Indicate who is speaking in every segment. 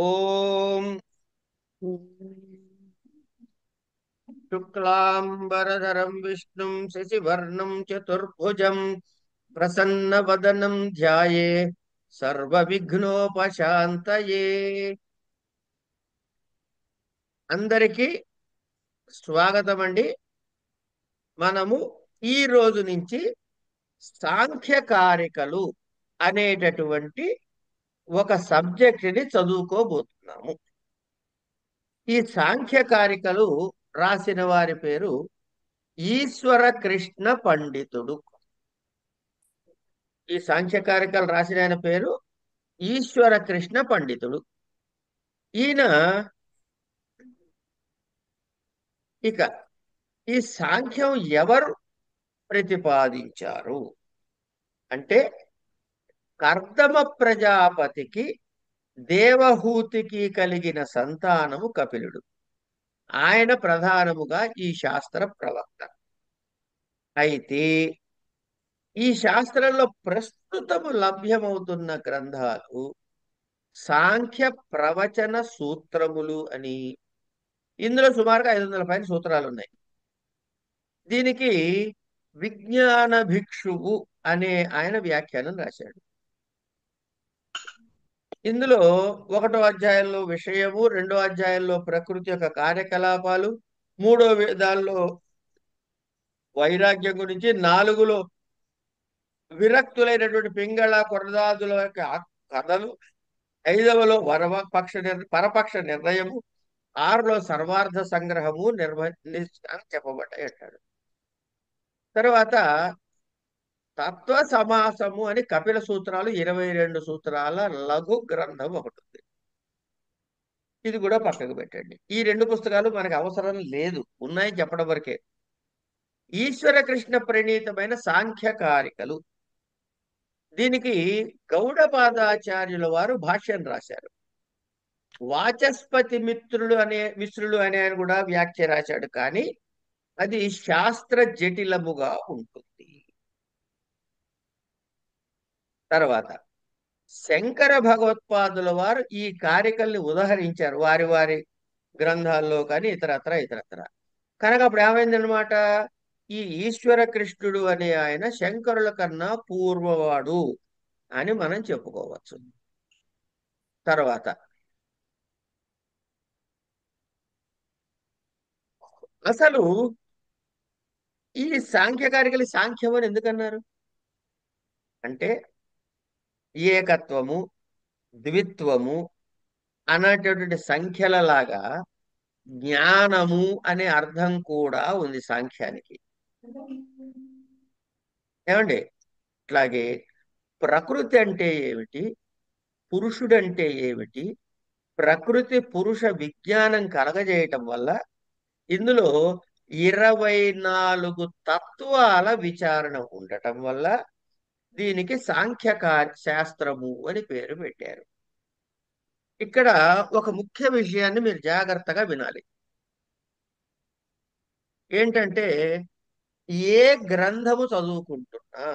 Speaker 1: ఓం శుక్లాంబరధరం విష్ణుం శశివర్ణం చతుర్భుజం ప్రసన్నవదనం ధ్యాయే సర్వవిఘ్నోపశాంతయే. అందరికీ స్వాగతం అండి. మనము ఈ రోజు నుంచి సాంఖ్యకారికలు అనేటటువంటి ఒక సబ్జెక్టుని చదువుకోబోతున్నాము. ఈ సాంఖ్యకారికలు రాసిన వారి పేరు ఈశ్వర కృష్ణ పండితుడు. ఈ సాంఖ్యకారికలు రాసిన ఆయన పేరు ఈశ్వర కృష్ణ పండితుడు. ఈయన ఇక ఈ సాంఖ్యం ఎవరు ప్రతిపాదించారు అంటే, కర్దమ ప్రజాపతికి దేవహూతికి కలిగిన సంతానము కపిలుడు. ఆయన ప్రధానముగా ఈ శాస్త్ర ప్రవక్త. అయితే ఈ శాస్త్రంలో ప్రస్తుతము లభ్యమవుతున్న గ్రంథాలు సాంఖ్య ప్రవచన సూత్రములు అని. ఇందులో సుమారుగా 500 పైన సూత్రాలు ఉన్నాయి. దీనికి విజ్ఞాన భిక్షువు అనే ఆయన వ్యాఖ్యానం రాశాడు. ఇందులో 1వ అధ్యాయంలో విషయము, 2వ అధ్యాయంలో ప్రకృతి యొక్క కార్యకలాపాలు, 3వ దానిలో వైరాగ్యం గురించి, 4లో విరక్తులైనటువంటి పింగళ కొరదాదుల యొక్క కథలు, 5వలో పరపక్ష నిర్ణయము, 6లో సర్వార్థ సంగ్రహము అని చెప్పబడ్డాయి అంటాడు. తర్వాత తత్వ సమాసము అని కపిల సూత్రాలు 22 సూత్రాల లఘు గ్రంథం ఒకటి ఉంది. ఇది కూడా పక్కకు పెట్టండి. ఈ 2 పుస్తకాలు మనకు అవసరం లేదు, ఉన్నాయి చెప్పడం వరకే. ఈశ్వర కృష్ణ ప్రణీతమైన సాంఖ్యకారికలు, దీనికి గౌడపాదాచార్యుల వారు భాష్యం రాశారు. వాచస్పతి మిశ్రులు అనే ఆయన కూడా వ్యాఖ్య రాశాడు, కానీ అది శాస్త్ర జటిలముగా ఉంటుంది. తర్వాత శంకర భగవత్పాదుల వారు ఈ కారికల్ని ఉదహరించారు వారి వారి గ్రంథాల్లో, కానీ ఇతరత్ర. కనుక అప్పుడు ఏమైందనమాట, ఈ ఈశ్వర కృష్ణుడు అనే ఆయన శంకరుల కన్నా పూర్వవాడు అని మనం చెప్పుకోవచ్చు. తర్వాత అసలు ఈ సాంఖ్యకారికలు సాంఖ్యం అని ఎందుకన్నారు అంటే, ఏకత్వము, ద్విత్వము అనేటటువంటి సంఖ్యల లాగా జ్ఞానము అనే అర్థం కూడా ఉంది సాంఖ్యానికి. ఏమండి? అట్లాగే ప్రకృతి అంటే ఏమిటి, పురుషుడంటే ఏమిటి, ప్రకృతి పురుష విజ్ఞానం కలగజేయటం వల్ల ఇందులో 24 తత్వాల విచారణ ఉండటం వల్ల దీనికి శాస్త్రము అని పేరు పెట్టారు. ఇక్కడ ఒక ముఖ్య విషయాన్ని మీరు జాగ్రత్తగా వినాలి. ఏంటంటే, ఏ గ్రంథము చదువుకుంటున్నా,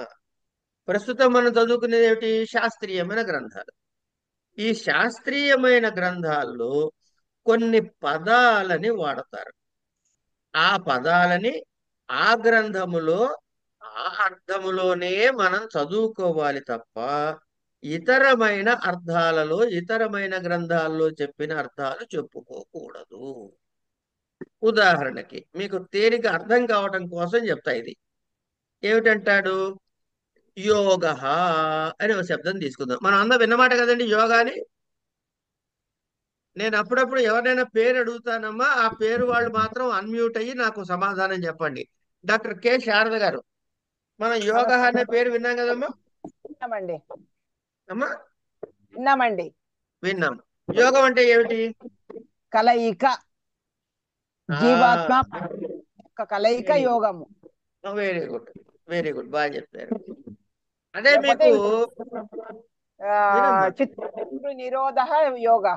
Speaker 1: ప్రస్తుతం మనం చదువుకునేది ఏమిటి, శాస్త్రీయమైన గ్రంథాలు. ఈ శాస్త్రీయమైన గ్రంథాల్లో కొన్ని పదాలని వాడతారు. ఆ పదాలని ఆ గ్రంథములో ఆ అర్థములోనే మనం చదువుకోవాలి తప్ప ఇతరమైన అర్థాలలో, ఇతరమైన గ్రంథాల్లో చెప్పిన అర్థాలు చెప్పుకోకూడదు. ఉదాహరణకి మీకు తేలిక అర్థం కావటం కోసం చెప్తా. ఇది ఏమిటంటాడు, యోగ అని ఒక శబ్దం తీసుకుందాం. మనం అందరం విన్నమాట కదండి యోగా అని. నేను అప్పుడప్పుడు ఎవరైనా పేరు అడుగుతానమ్మా, ఆ పేరు వాళ్ళు మాత్రం అన్మ్యూట్ అయ్యి నాకు సమాధానం చెప్పండి. డాక్టర్ కె శారద గారు, మనం యోగా అనే పేరు విన్నాం కదమ్మా?
Speaker 2: విన్నామండి.
Speaker 1: అమ్మా
Speaker 2: విన్నామండి.
Speaker 1: విన్నాం. యోగం అంటే ఏమిటి?
Speaker 2: కలయిక, జీవాత్మ యొక్క కలయిక యోగము.
Speaker 1: వెరీ గుడ్, వెరీ గుడ్, బాగా చెప్పారు. అదే
Speaker 2: లేకపోతే
Speaker 1: మీకు వినమ్మా.
Speaker 2: చిత్తు నిరోధ యోగ.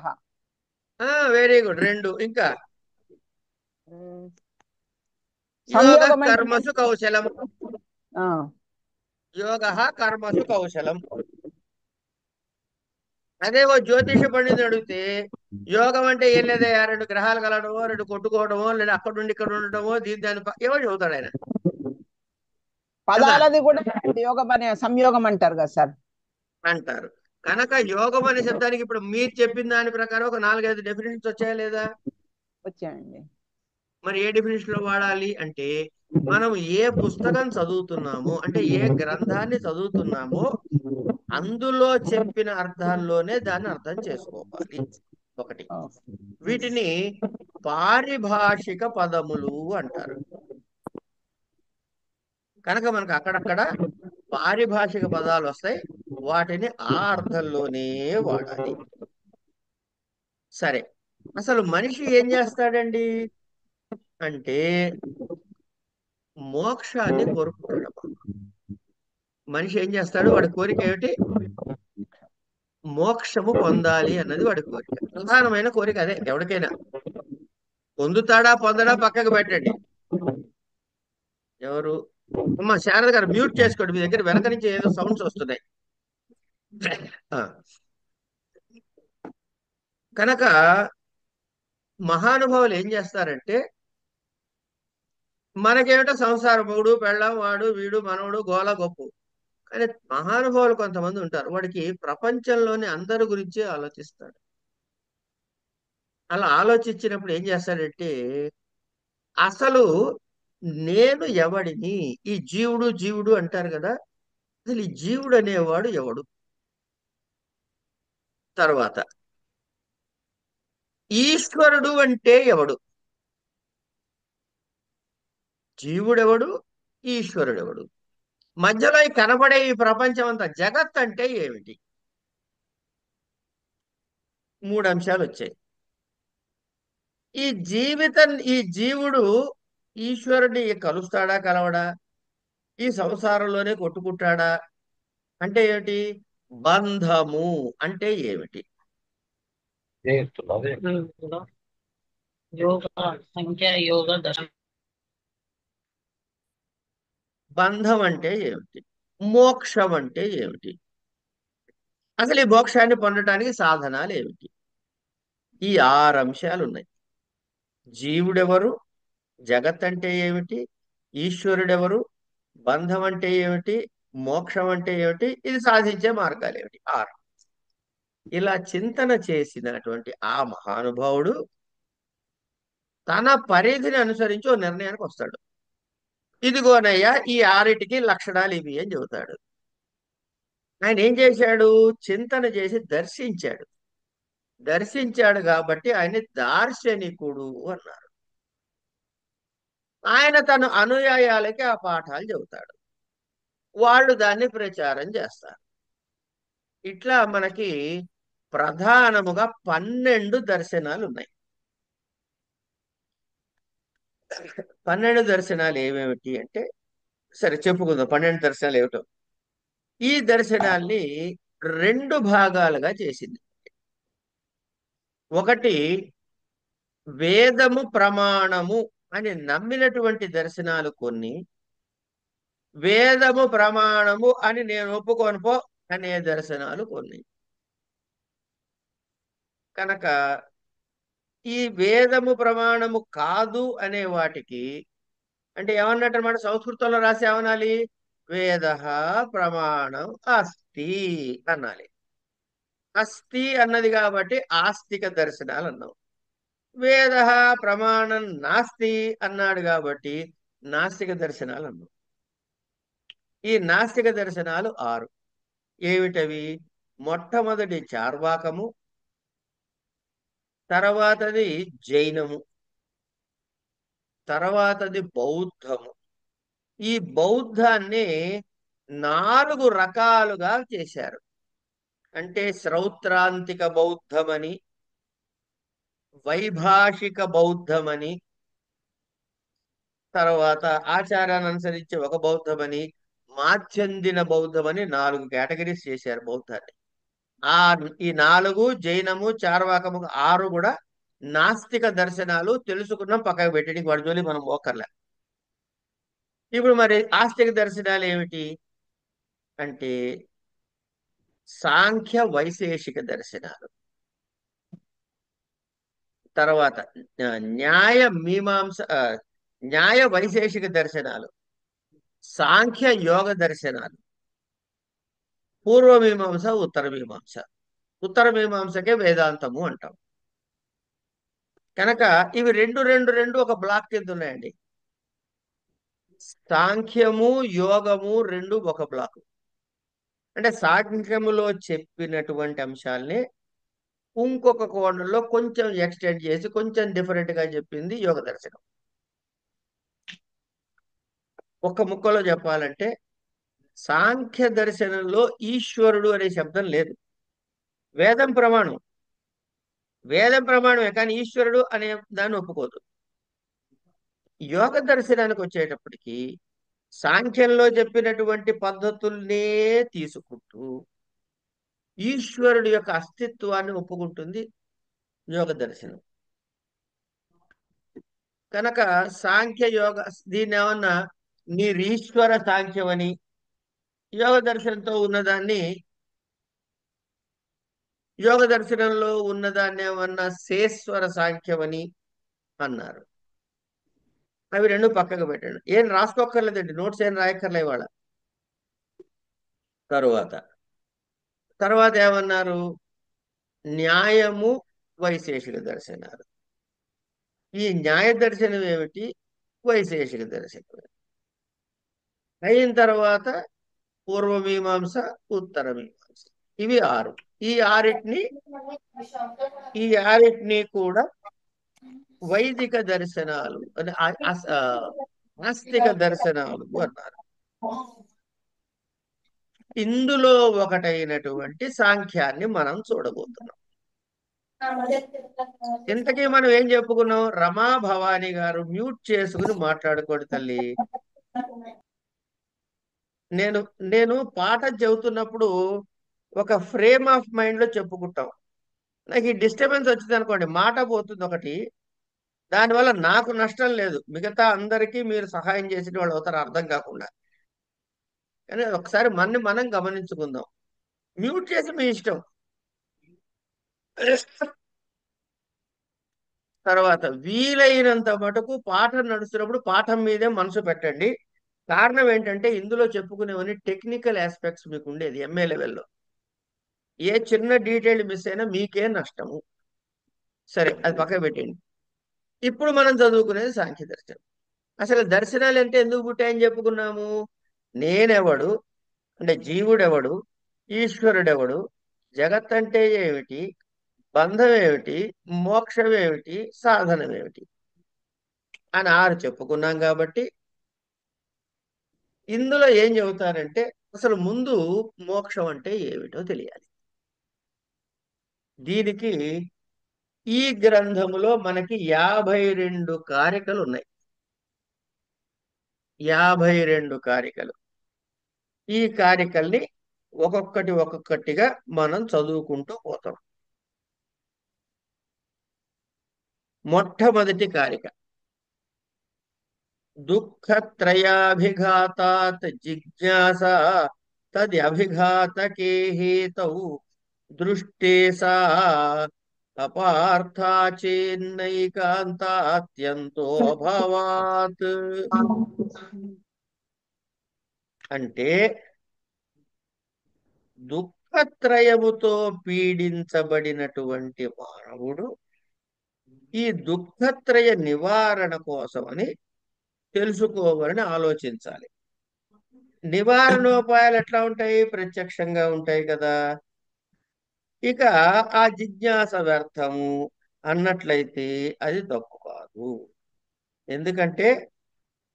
Speaker 1: వెరీ గుడ్, 2 ఇంకా. యోగ
Speaker 2: సంయోగం అంటే
Speaker 1: కర్మసు కౌశలం.
Speaker 2: ఆ,
Speaker 1: యోగ కర్మసు కౌశలం. అదే ఓ జ్యోతిష పండితుని అడిగితే యోగం అంటే ఏం లేదయ్యా, రెండు గ్రహాలు కలవడమో, రెండు కొట్టుకోవడమో, లేదా అక్కడ నుండి ఇక్కడ ఉండటమో, దీని దాని ఏమో చెబుతాడు ఆయన. కదా
Speaker 2: పదాలది కూడా యోగం అనే సంయోగం అంటారు కదా సార్.
Speaker 1: అంటారు. కనుక యోగం అనే శబ్దానికి ఇప్పుడు మీరు చెప్పిన దాని ప్రకారం ఒక 4, 5 డెఫినేషన్స్ వచ్చాయా లేదా?
Speaker 2: వచ్చాయండి.
Speaker 1: మరి ఏ డెఫినేషన్ లో వాడాలి అంటే, మనం ఏ పుస్తకం చదువుతున్నామో, అంటే ఏ గ్రంథాన్ని చదువుతున్నామో అందులో చెప్పిన అర్థాల్లోనే దాన్ని అర్థం చేసుకోవాలి. ఒకటి.
Speaker 2: ఓకే.
Speaker 1: వీటిని పారిభాషిక పదములు అంటారు. కనుక మనకు అక్కడక్కడ పారిభాషిక పదాలు వస్తాయి, వాటిని ఆ అర్థంలోనే వాడాలి. సరే, అసలు మనిషి ఏం చేస్తాడండి అంటే మోక్షాన్ని కోరుకుంటాడు. మనిషి ఏం చేస్తాడు, వాడి కోరిక ఏమిటి? మోక్షము పొందాలి అన్నది వాడి కోరిక. ప్రధానమైన కోరిక అదే ఎవరికైనా. పొందుతాడా పొందడా పక్కకు పెట్టండి. ఎవరు? అమ్మ శారద గారు మ్యూట్ చేసుకోండి, మీ దగ్గర వెనక నుంచి ఏదో సౌండ్స్ వస్తున్నాయి. ఆ, కనుక మహానుభావులు ఏం చేస్తారంటే, మనకేమిటో సంసార మొగుడు పెళ్ళాం వాడు వీడు మనవడు గోల గొప్పు. కానీ మహానుభావులు కొంతమంది ఉంటారు, వాడికి ప్రపంచంలోని అందరి గురించి ఆలోచిస్తాడు. అలా ఆలోచించినప్పుడు ఏం చేస్తాడంటే, అసలు నేను ఎవడిని, ఈ జీవుడు జీవుడు అంటారు కదా, అసలు ఈ జీవుడు అనేవాడు ఎవడు? తర్వాత ఈశ్వరుడు అంటే ఎవడు? జీవుడెవడు? ఈశ్వరుడెవడు? మధ్యలో ఈ కనబడే ఈ ప్రపంచం అంతా జగత్ అంటే ఏమిటి? 3 అంశాలు వచ్చాయి. ఈ జీవితం, ఈ జీవుడు ఈశ్వరుడిని కలుస్తాడా కలవడా? ఈ సంసారంలోనే కొట్టుకుంటాడా? అంటే ఏమిటి? బంధము అంటే ఏమిటి?
Speaker 3: योग संख्या योग दशम
Speaker 1: బంధం అంటే ఏమిటి? మోక్షం అంటే ఏమిటి? అసలు ఈ మోక్షాన్ని పొందడానికి సాధనాలు ఏమిటి? ఈ 6 అంశాలు ఉన్నాయి. జీవుడెవరు? జగత్ అంటే ఏమిటి? ఈశ్వరుడెవరు? బంధం అంటే ఏమిటి? మోక్షం అంటే ఏమిటి? ఇది సాధించే మార్గాలు ఏమిటి? 6. ఇలా చింతన చేసినటువంటి ఆ మహానుభావుడు తన పరిధిని అనుసరించి ఓ నిర్ణయానికి వస్తాడు. ఇదిగోనయ్యా, ఈ 6టికి లక్షణాలు ఇవి అని చెబుతాడు. ఆయన ఏం చేశాడు? చింతన చేసి దర్శించాడు. దర్శించాడు కాబట్టి ఆయన దార్శనికుడు అన్నారు. ఆయన తన అనుయాయాలకి ఆ పాఠాలు చెబుతాడు, వాళ్ళు దాన్ని ప్రచారం చేస్తారు. ఇట్లా మనకి ప్రధానముగా 12 దర్శనాలు ఉన్నాయి. 12 దర్శనాలు ఏమేమిటి అంటే, సరే చెప్పుకుందాం 12 దర్శనాలు ఏమిటో. ఈ దర్శనాల్ని 2 భాగాలుగా చేసింది. ఒకటి వేదము ప్రమాణము అని నమ్మినటువంటి దర్శనాలు కొన్ని, వేదము ప్రమాణము అని నేను ఒప్పుకోను పో అనే దర్శనాలు కొన్ని. కనుక ఈ వేదము ప్రమాణము కాదు అనే వాటికి అంటే ఏమన్నట్టు అనమాట, సంస్కృతంలో రాసి ఏమనాలి? వేద ప్రమాణం అస్తి అనాలి. అస్తి అన్నది కాబట్టి ఆస్తిక దర్శనాలు అన్నాం. వేద ప్రమాణం నాస్తి అన్నాడు కాబట్టి నాస్తిక దర్శనాలు అన్నాం. ఈ నాస్తిక దర్శనాలు 6. ఏమిటవి? మొట్టమొదటి చార్వాకము, తర్వాతది జైనము, తర్వాతది బౌద్ధము. ఈ బౌద్ధాన్ని 4 రకాలుగా చేశారు. అంటే శ్రౌత్రాంతిక బౌద్ధమని, వైభాషిక బౌద్ధమని, తర్వాత ఆచారాన్ని అనుసరించి ఒక బౌద్ధమని, మాధ్యందిన బౌద్ధమని 4 కేటగిరీస్ చేశారు బౌద్ధాన్ని. ఆ ఈ 4 జైనము చార్వాకము 6 కూడా నాస్తిక దర్శనాలు. తెలుసుకున్నాం, పక్కకు పెట్టడానికి వాడి జోలి మనం పోకర్లే. ఇప్పుడు మరి ఆస్తిక దర్శనాలు ఏమిటి అంటే, సాంఖ్య వైశేషిక దర్శనాలు, తర్వాత న్యాయ మీమాంస న్యాయ వైశేషిక దర్శనాలు, సాంఖ్య యోగ దర్శనాలు, పూర్వమీమాంస, ఉత్తర మీమాంస. ఉత్తర మీమాంసకే వేదాంతము అంటాం. కనుక ఇవి రెండు రెండు రెండు ఒక బ్లాక్ కింద ఉన్నాయండి. సాంఖ్యము యోగము రెండు ఒక బ్లాక్. అంటే సాంఖ్యములో చెప్పినటువంటి అంశాల్ని ఇంకొక కోణంలో కొంచెం ఎక్స్టెండ్ చేసి కొంచెం డిఫరెంట్ గా చెప్పింది యోగ దర్శనం. ఒక్క ముక్కలో చెప్పాలంటే సాంఖ్య దర్శనంలో ఈశ్వరుడు అనే శబ్దం లేదు. వేదం ప్రమాణం, వేదం ప్రమాణమే, కానీ ఈశ్వరుడు అనే దాన్ని ఒప్పుకోదు. యోగ దర్శనానికి వచ్చేటప్పటికి సాంఖ్యంలో చెప్పినటువంటి పద్ధతుల్నే తీసుకుంటూ ఈశ్వరుడు యొక్క అస్తిత్వాన్ని ఒప్పుకుంటుంది యోగ దర్శనం. కనుక సాంఖ్య యోగ, దీన్ని ఏమన్నా ఈశ్వర సాంఖ్యం అని, యోగ దర్శనంతో ఉన్నదాన్ని, యోగ దర్శనంలో ఉన్నదాన్ని ఏమన్నా శేశ్వర సాంఖ్యం అని అన్నారు. అవి రెండు పక్కకు పెట్టండి, ఏం రాసుకోక్కర్లేదండి, నోట్స్ ఏం రాయక్కర్లే ఇవాళ. తరువాత తర్వాత ఏమన్నారు? న్యాయము వైశేషిక దర్శనాలు. ఈ న్యాయ దర్శనం ఏమిటి, వైశేషిక దర్శనం ఏమిటి? అయిన తర్వాత పూర్వమీమాంస, ఉత్తర మీమాంస. ఇవి ఆరు. ఈ ఆరిటిని ఈ ఆరిటిని కూడా వైదిక దర్శనాలు అని, ఆస్తిక దర్శనాలు అన్నారు. ఇందులో ఒకటైనటువంటి సాంఖ్యాన్ని మనం చూడబోతున్నాం. ఇంతకీ మనం ఏం చెప్పుకున్నాం? రమా భవానీ గారు మ్యూట్ చేసుకుని మాట్లాడుకోండి తల్లి. నేను నేను పాఠం చెబుతున్నప్పుడు ఒక ఫ్రేమ్ ఆఫ్ మైండ్ లో చెప్పుకుంటాం. నాకు ఈ డిస్టర్బెన్స్ వచ్చింది అనుకోండి, మాట పోతుంది ఒకటి, దానివల్ల నాకు నష్టం లేదు, మిగతా అందరికీ మీరు సహాయం చేసిన వాళ్ళు అవుతారు అర్థం కాకుండా. కానీ ఒకసారి మనని మనం గమనించుకుందాం. మ్యూట్ చేసి మీ ఇష్టం. తర్వాత వీలైనంత మటుకు పాఠం నడుస్తున్నప్పుడు పాఠం మీదే మనసు పెట్టండి. కారణం ఏంటంటే ఇందులో చెప్పుకునేవన్నీ టెక్నికల్ ఆస్పెక్ట్స్ మీకు ఉండేది ఎంఏ లెవెల్లో. ఏ చిన్న డీటెయిల్ మిస్ అయినా మీకే నష్టము. సరే, అది పక్కన పెట్టండి. ఇప్పుడు మనం చదువుకునేది సాంఖ్య దర్శనం. అసలు దర్శనాలు అంటే ఎందుకు పుట్టాయని చెప్పుకున్నాము? నేనెవడు, అంటే జీవుడెవడు, ఈశ్వరుడెవడు, జగత్ అంటే ఏమిటి, బంధం ఏమిటి, మోక్షం ఏమిటి, సాధనం ఏమిటి అని ఆరు చెప్పుకున్నాం. కాబట్టి ఇందులో ఏం చెబుతారంటే అసలు ముందు మోక్షం అంటే ఏమిటో తెలియాలి. దీనికి ఈ గ్రంథములో మనకి 52 కారికలు ఉన్నాయి. 52 కారికలు. ఈ కారికల్ని ఒక్కొక్కటి ఒక్కొక్కటిగా మనం చదువుకుంటూ పోతాం. మొట్టమొదటి కారిక, దుఃఖత్రయాభిఘాతాత్ జిజ్ఞాస తద్యభిఘాతకే హేతౌ దృష్టే సా అపార్థా చేన్నైకాంతాత్యంతో భవాత్. అంటే దుఃఖత్రయముతో పీడించబడినటువంటి మానవుడు ఈ దుఃఖత్రయ నివారణ కోసమని తెలుసుకోవాలని ఆలోచించాలి. నివారణోపాయాలు ఎట్లా ఉంటాయి? ప్రత్యక్షంగా ఉంటాయి కదా. ఇక ఆ జిజ్ఞాస వ్యర్థము అన్నట్లయితే అది తప్పు కాదు. ఎందుకంటే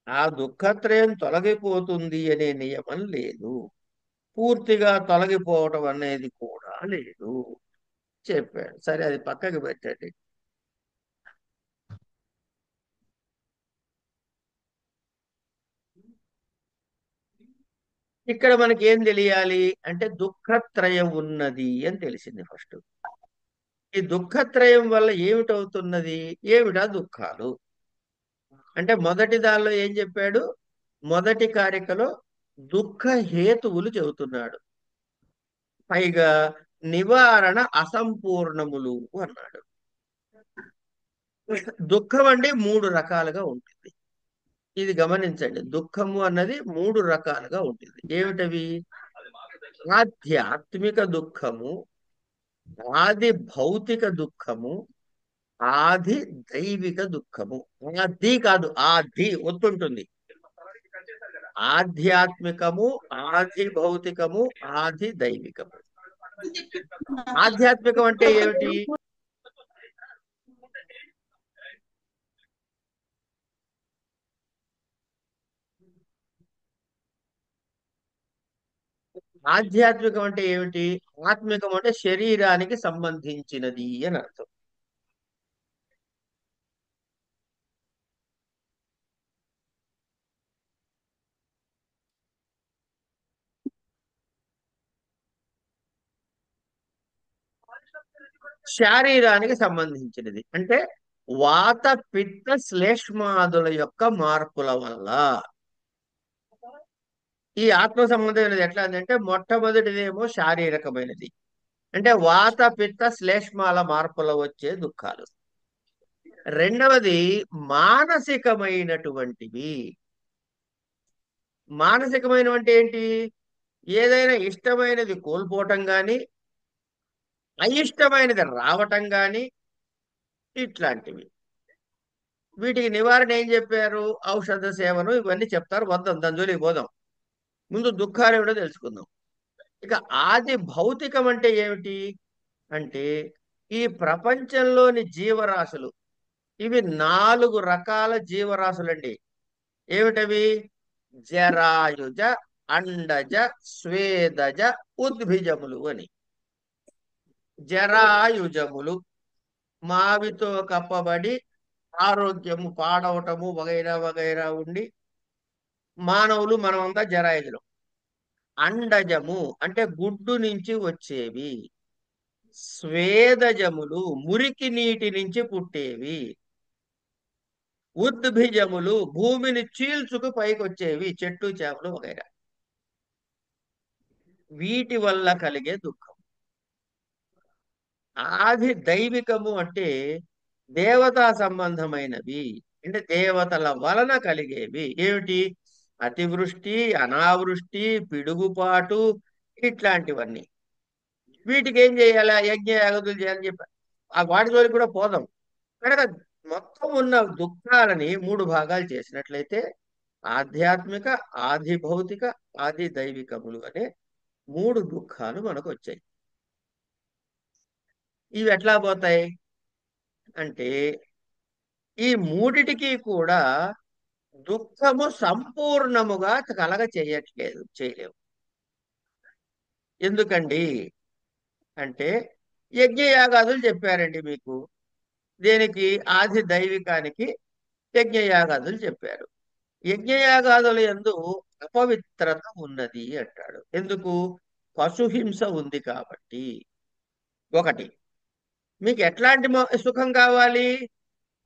Speaker 1: ఆ దుఃఖత్రయం తొలగిపోతుంది అనే నియమం లేదు, పూర్తిగా తొలగిపోవటం అనేది కూడా లేదు చెప్పాడు. సరే, అది పక్కకి పెట్టండి. ఇక్కడ మనకి ఏం తెలియాలి అంటే దుఃఖత్రయం ఉన్నది అని తెలిసింది ఫస్ట్. ఈ దుఃఖత్రయం వల్ల ఏమిటవుతున్నది, ఏమిటా దుఃఖాలు అంటే మొదటి దానిలో ఏం చెప్పాడు? మొదటి కారికలో దుఃఖ హేతువులు చెబుతున్నాడు. పైగా నివారణ అసంపూర్ణములు అన్నాడు. దుఃఖం అంటే మూడు రకాలుగా ఉంటుంది. ఇది గమనించండి, దుఃఖము అన్నది మూడు రకాలుగా ఉంటుంది. ఏమిటవి? ఆధ్యాత్మిక దుఃఖము, ఆది భౌతిక దుఃఖము, ఆది దైవిక దుఃఖము. ఆది కాదు, ఆది ఒత్తుంటుంది. ఆధ్యాత్మికము, ఆది భౌతికము, ఆది దైవికము. ఆధ్యాత్మికం అంటే ఏమిటి? ఆధ్యాత్మికం అంటే ఏమిటి? ఆత్మికం అంటే శరీరానికి సంబంధించినది అని అర్థం. శారీరానికి సంబంధించినది అంటే వాత పిత్త శ్లేష్మాదుల యొక్క మార్పుల వల్ల ఈ ఆత్మ సంబంధమైనది. ఎట్లా అంటే మొట్టమొదటిదేమో శారీరకమైనది, అంటే వాత పిత్త శ్లేష్మాల మార్పుల వచ్చే దుఃఖాలు. రెండవది మానసికమైనటువంటివి. మానసికమైనవంటే ఏంటి? ఏదైనా ఇష్టమైనది కోల్పోవటం గాని, అయిష్టమైనది రావటం గాని, ఇట్లాంటివి. వీటికి నివారణ ఏం చెప్పారు? ఔషధ సేవనం ఇవన్నీ చెప్తారు. వద్దాం, దాని జోలికి పోదాం. ముందు దుఃఖాలు ఏమిటో తెలుసుకుందాం. ఇక ఆది భౌతికం అంటే ఏమిటి అంటే ఈ ప్రపంచంలోని జీవరాశులు, ఇవి 4 రకాల జీవరాశులండి. ఏమిటవి? జరాయుజ, అండజ, స్వేదజ, ఉద్భిజములు అని. జరాయుజములు మావితో కప్పబడి ఆరోగ్యము పాడవటము వగైరా వగైరా ఉండి మానవులు మనమంతా జరాయుజులు. అండజము అంటే గుడ్డు నుంచి వచ్చేవి. స్వేదజములు మురికి నీటి నుంచి పుట్టేవి. ఉద్భిజములు భూమిని చీల్చుకు పైకి వచ్చేవి, చెట్లు చేపలు వగైరా. వీటి వల్ల కలిగే దుఃఖం. ఆది దైవికము అంటే దేవతా సంబంధమైనవి, అంటే దేవతల వలన కలిగేవి. ఏమిటి? అతివృష్టి, అనావృష్టి, పిడుగుపాటు, ఇట్లాంటివన్నీ. వీటికి ఏం చేయాలా? యజ్ఞ యాగతులు చేయాలని చెప్పారు. ఆ వాటి జోలికి కూడా పోదాం. కనుక మొత్తం ఉన్న దుఃఖాలని 3 భాగాలు చేసినట్లయితే ఆధ్యాత్మిక, ఆది భౌతిక, ఆది దైవికములు అనే 3 దుఃఖాలు మనకు వచ్చాయి. ఇవి ఎట్లా పోతాయి అంటే ఈ మూడిటికి కూడా దుఃఖము సంపూర్ణముగా కలగ చేయలేము. ఎందుకండి అంటే యజ్ఞయాగాదులు చెప్పారండి మీకు. దేనికి? ఆది దైవికానికి యజ్ఞయాగాదులు చెప్పారు. యజ్ఞయాగాదుల యందు అపవిత్రత ఉన్నది అంటాడు. ఎందుకు? పశుహింస ఉంది కాబట్టి. ఒకటి, మీకు ఎట్లాంటి సుఖం కావాలి?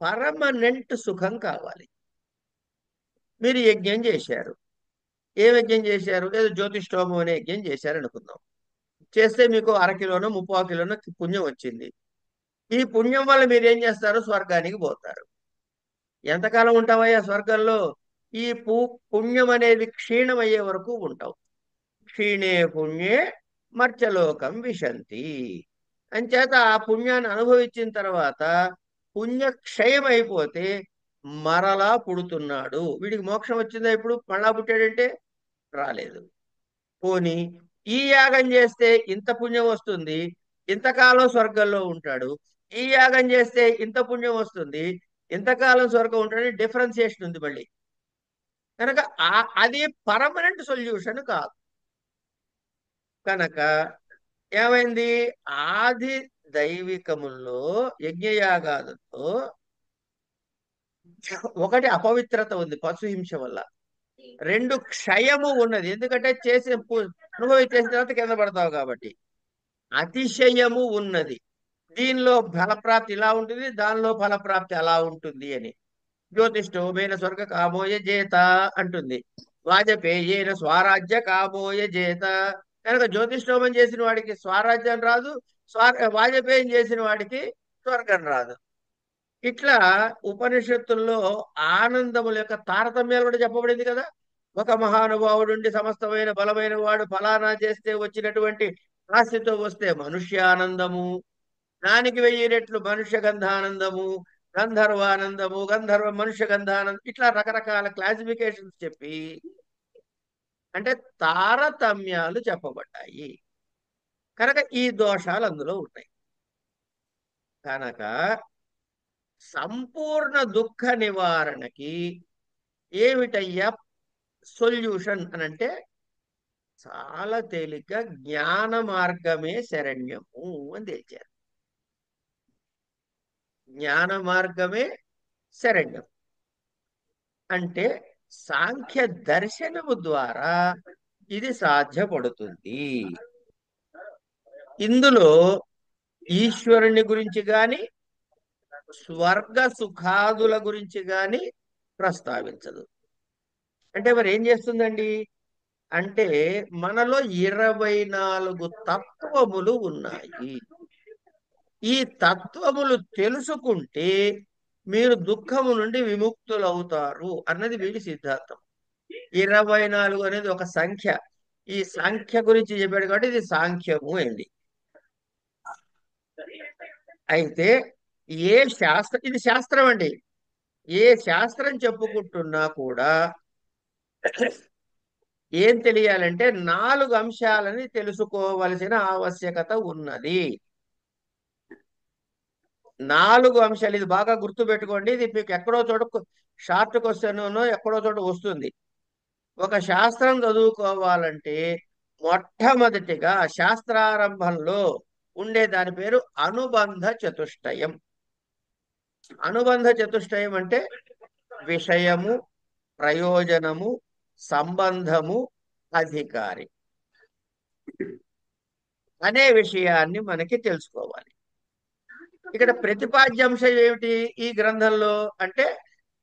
Speaker 1: పర్మనెంట్ సుఖం కావాలి. మీరు యజ్ఞం చేశారు. ఏ యజ్ఞం చేశారు? ఏదో జ్యోతిష్ఠోమం అనే యజ్ఞం చేశారు అనుకుందాం. చేస్తే మీకు 1/2 కిలోనో 3/4 కిలోనో పుణ్యం వచ్చింది. ఈ పుణ్యం వల్ల మీరు ఏం చేస్తారు? స్వర్గానికి పోతారు. ఎంతకాలం ఉంటావయ్యా స్వర్గంలో? ఈ పుణ్యం అనేది క్షీణమయ్యే వరకు ఉంటావు. క్షీణే పుణ్యే మర్చలోకం విశంతి. అంచేత ఆ పుణ్యాన్ని అనుభవించిన తర్వాత పుణ్యక్షయం అయిపోతే మరలా పుడుతున్నాడు. వీడికి మోక్షం వచ్చిందా? ఇప్పుడు మళ్ళా పుట్టాడంటే రాలేదు. పోని ఈ యాగం చేస్తే ఇంత పుణ్యం వస్తుంది, ఇంతకాలం స్వర్గంలో ఉంటాడు. ఈ యాగం చేస్తే ఇంత పుణ్యం వస్తుంది, ఇంతకాలం స్వర్గం ఉంటాడు. డిఫరెన్సియేషన్ ఉంది మళ్ళీ. కనుక అది పర్మనెంట్ సొల్యూషన్ కాదు. కనుక ఏమైంది? ఆది దైవికముల్లో యజ్ఞయాగాదుల్లో ఒకటి అపవిత్రత ఉంది పశుహింస వల్ల. 2 క్షయము ఉన్నది, ఎందుకంటే అనుభవించేసిన తర్వాత కింద పడతావు కాబట్టి. అతిశయము ఉన్నది. దీనిలో ఫలప్రాప్తి ఇలా ఉంటుంది, దానిలో ఫలప్రాప్తి అలా ఉంటుంది అని. జ్యోతిష్ఠోమేన స్వర్గ కామోయ జేత అంటుంది. వాజపేయేన స్వరాజ్య కామోయ జేత కనుక జ్యోతిష్ఠోమం చేసిన వాడికి స్వరాజ్యం రాదు, వాజపేయం చేసిన వాడికి స్వర్గం రాదు. ఇట్లా ఉపనిషత్తుల్లో ఆనందముల యొక్క తారతమ్యాలు కూడా చెప్పబడింది కదా. ఒక మహానుభావుడుండి సమస్తమైన బలమైన వాడు ఫలానా చేస్తే వచ్చినటువంటి ఆస్తితో వస్తే మనుష్యానందము, దానికి 1000 రెట్లు మనుష్య గంధానందము, గంధర్వానందము, మనుష్య గంధానందం, ఇట్లా రకరకాల క్లాసిఫికేషన్స్ చెప్పి అంటే తారతమ్యాలు చెప్పబడ్డాయి. కనుక ఈ దోషాలు అందులో ఉన్నాయి. కనుక సంపూర్ణ దుఃఖ నివారణకి ఏమిటయ్యా సొల్యూషన్ అని అంటే చాలా తేలిగ్గా జ్ఞాన మార్గమే శరణ్యము అని తేల్చారు. జ్ఞాన మార్గమే శరణ్యం అంటే సాంఖ్య దర్శనము ద్వారా ఇది సాధ్యపడుతుంది. ఇందులో ఈశ్వరుని గురించి గాని స్వర్గ సుఖాదుల గురించి గాని ప్రస్తావించదు. అంటే మరి ఏం చేస్తుందండి అంటే మనలో 24 తత్వములు ఉన్నాయి. ఈ తత్వములు తెలుసుకుంటే మీరు దుఃఖము నుండి విముక్తులవుతారు అన్నది వీడి సిద్ధాంతం. 24 అనేది ఒక సంఖ్య. ఈ సంఖ్య గురించి చెప్పాడు కాబట్టి ఇది సాంఖ్యము అయింది. అయితే ఇది శాస్త్రం అండి. ఏ శాస్త్రం చెప్పుకుంటున్నా కూడా ఏం తెలియాలంటే 4 అంశాలని తెలుసుకోవలసిన ఆవశ్యకత ఉన్నది. 4 అంశాలు, ఇది బాగా గుర్తు పెట్టుకోండి. ఇది మీకు ఎక్కడో చోట షార్ట్ క్వశ్చన్ ఎక్కడో చోట వస్తుంది. ఒక శాస్త్రం చదువుకోవాలంటే మొట్టమొదటిగా శాస్త్రారంభంలో ఉండే దాని పేరు అనుబంధ చతుష్టయం. అనుబంధ చతుష్టయం అంటే విషయము, ప్రయోజనము, సంబంధము, అధికారి అనే విషయాన్ని మనకి తెలుసుకోవాలి. ఇక్కడ ప్రతిపాద్యాంశం ఏమిటి ఈ గ్రంథంలో అంటే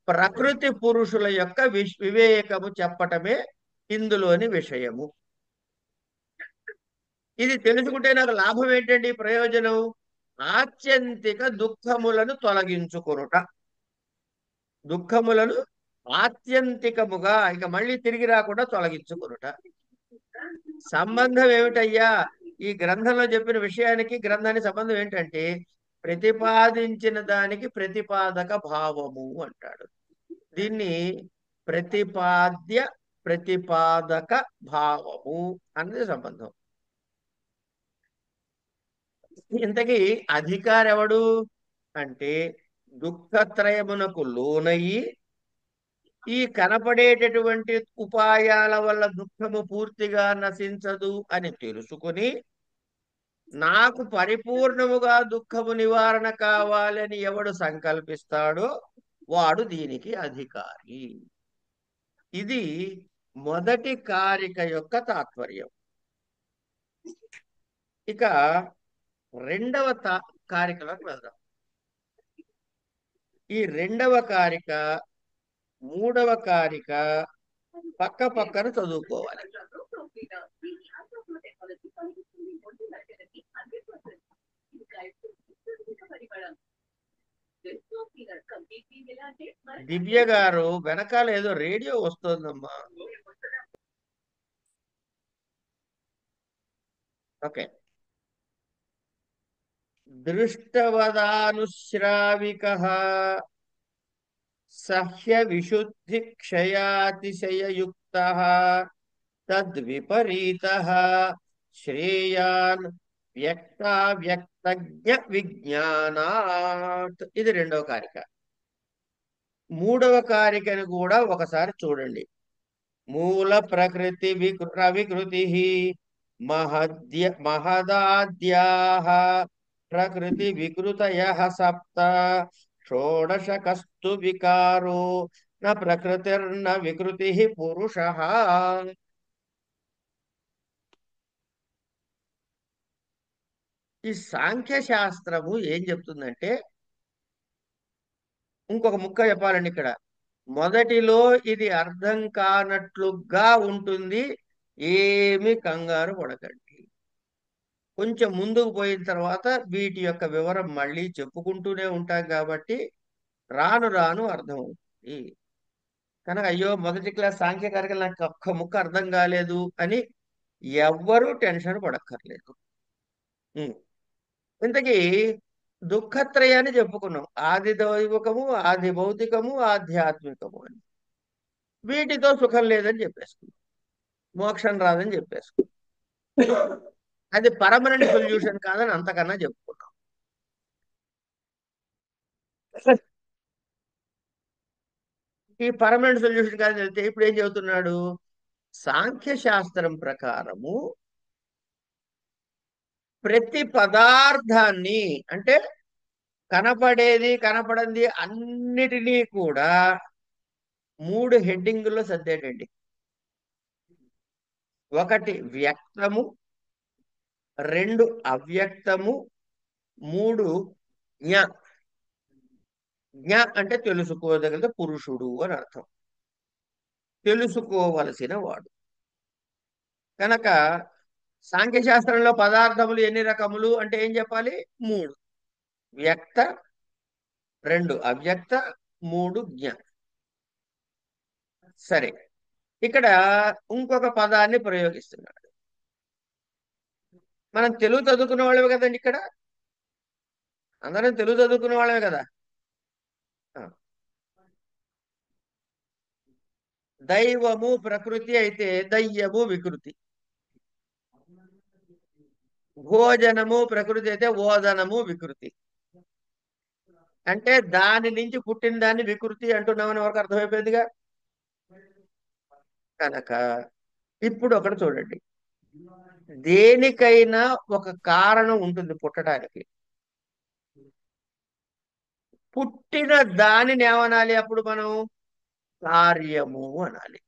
Speaker 1: ప్రకృతి పురుషుల యొక్క వివేకము చెప్పటమే ఇందులోని విషయము. ఇది తెలుసుకుంటే నాకు లాభం ఏంటండి? ప్రయోజనం ఆత్యంతిక దుఃఖములను తొలగించుకొనుట. దుఃఖములను ఆత్యంతికముగా ఇక మళ్ళీ తిరిగి రాకుండా తొలగించుకొనుట. సంబంధం ఏమిటయ్యా? ఈ గ్రంథంలో చెప్పిన విషయానికి గ్రంథానికి సంబంధం ఏంటంటే ప్రతిపాదించిన దానికి ప్రతిపాదక భావము అంటాడు. దీన్ని ప్రతిపాద్య ప్రతిపాదక భావము అన్నది సంబంధం. ఇంతకీ అధికారి ఎవడు అంటే దుఃఖత్రయమునకు లోనయ్యి ఈ కనపడేటటువంటి ఉపాయాల వల్ల దుఃఖము పూర్తిగా నశించదు అని తెలుసుకుని నాకు పరిపూర్ణముగా దుఃఖము నివారణ కావాలని ఎవడు సంకల్పిస్తాడో వాడు దీనికి అధికారి. ఇది మొదటి కారిక యొక్క తాత్పర్యం. ఇక రెండవ కారికలోకి వెళ్దాం. ఈ రెండవ కారిక మూడవ కారిక పక్క పక్కన చదువుకోవాలి. దివ్య గారు వెనకాల ఏదో రేడియో వస్తుందమ్మా. ఓకే. దృష్టవదానుశ్రావిక సహ్య విశుద్ధి క్షయాతిశయయుక్త తద్విపరీత శ్రేయాన్ వ్యక్తావ్యక్తజ్ఞ విజ్ఞానాత్. ఇది రెండవ కారిక. మూడవ కారికను కూడా ఒకసారి చూడండి. మూల ప్రకృతి వికృతి మహదాద్యాః ప్రకృతి వికృతయః సప్త షోడశకస్తు వికారో న ప్రకృతిర్న వికృతి పురుషః. ఈ సాంఖ్య శాస్త్రము ఏం చెప్తుందంటే ఇంకొక ముక్క చెప్పాలండి. ఇక్కడ మొదటిలో ఇది అర్థం కానట్లుగా ఉంటుంది, ఏమీ కంగారు పడకండి. కొంచెం ముందుకు పోయిన తర్వాత వీటి యొక్క వివరం మళ్ళీ చెప్పుకుంటూనే ఉంటాం కాబట్టి రాను రాను అర్థమవుతుంది. కనుక అయ్యో మొదటి క్లాస్ సాంఖ్యకారికలు నాకు ఒక్క ముక్క అర్థం కాలేదు అని ఎవ్వరూ టెన్షన్ పడక్కర్లేదు. ఉం. ఇంతకీ దుఃఖత్రయాన్ని చెప్పుకున్నాం. ఆది దైవకము, ఆది భౌతికము, ఆధ్యాత్మికము అని. వీటితో సుఖం లేదని చెప్పేసుకున్నాం, మోక్షం రాదని చెప్పేసుకున్నాం. అది పర్మనెంట్ సొల్యూషన్ కాదని అంతకన్నా చెప్పుకున్నాం. ఈ పర్మనెంట్ సొల్యూషన్ కాదని వెళ్తే ఇప్పుడు ఏం చెబుతున్నాడు? సాంఖ్య శాస్త్రం ప్రకారము ప్రతి పదార్థాన్ని, అంటే కనపడేది కనపడంది అన్నిటినీ కూడా 3 హెడ్డింగుల్లో సర్దేటండి. ఒకటి వ్యక్తము, 2 అవ్యక్తము, 3 జ్ఞ. జ్ఞ అంటే తెలుసుకోదగిన పురుషుడు అని అర్థం, తెలుసుకోవలసిన వాడు. కనుక సాంఖ్యశాస్త్రంలో పదార్థములు ఎన్ని రకములు అంటే ఏం చెప్పాలి? 3. వ్యక్త, 2 అవ్యక్త, 3 జ్ఞ. సరే, ఇక్కడ ఇంకొక పదాన్ని ప్రయోగిస్తున్నాడు. మనం తెలుగు చదువుకునే వాళ్ళమే కదండి, ఇక్కడ అందరం తెలుగు చదువుకునే వాళ్ళమే కదా. ఆ. దైవము ప్రకృతి అయితే దయ్యము వికృతి, భోజనము ప్రకృతి అయితే ఓదనము వికృతి. అంటే దాని నుంచి పుట్టిన దాన్ని వికృతి అంటున్నామని ఎవరికి అర్థమైపోయిందిగా. కనుక ఇప్పుడు ఒకటి చూడండి, దేనికైనా ఒక కారణం ఉంటుంది పుట్టడానికి. పుట్టిన దానిని ఏమనాలి అప్పుడు మనం? కార్యము అనాలి.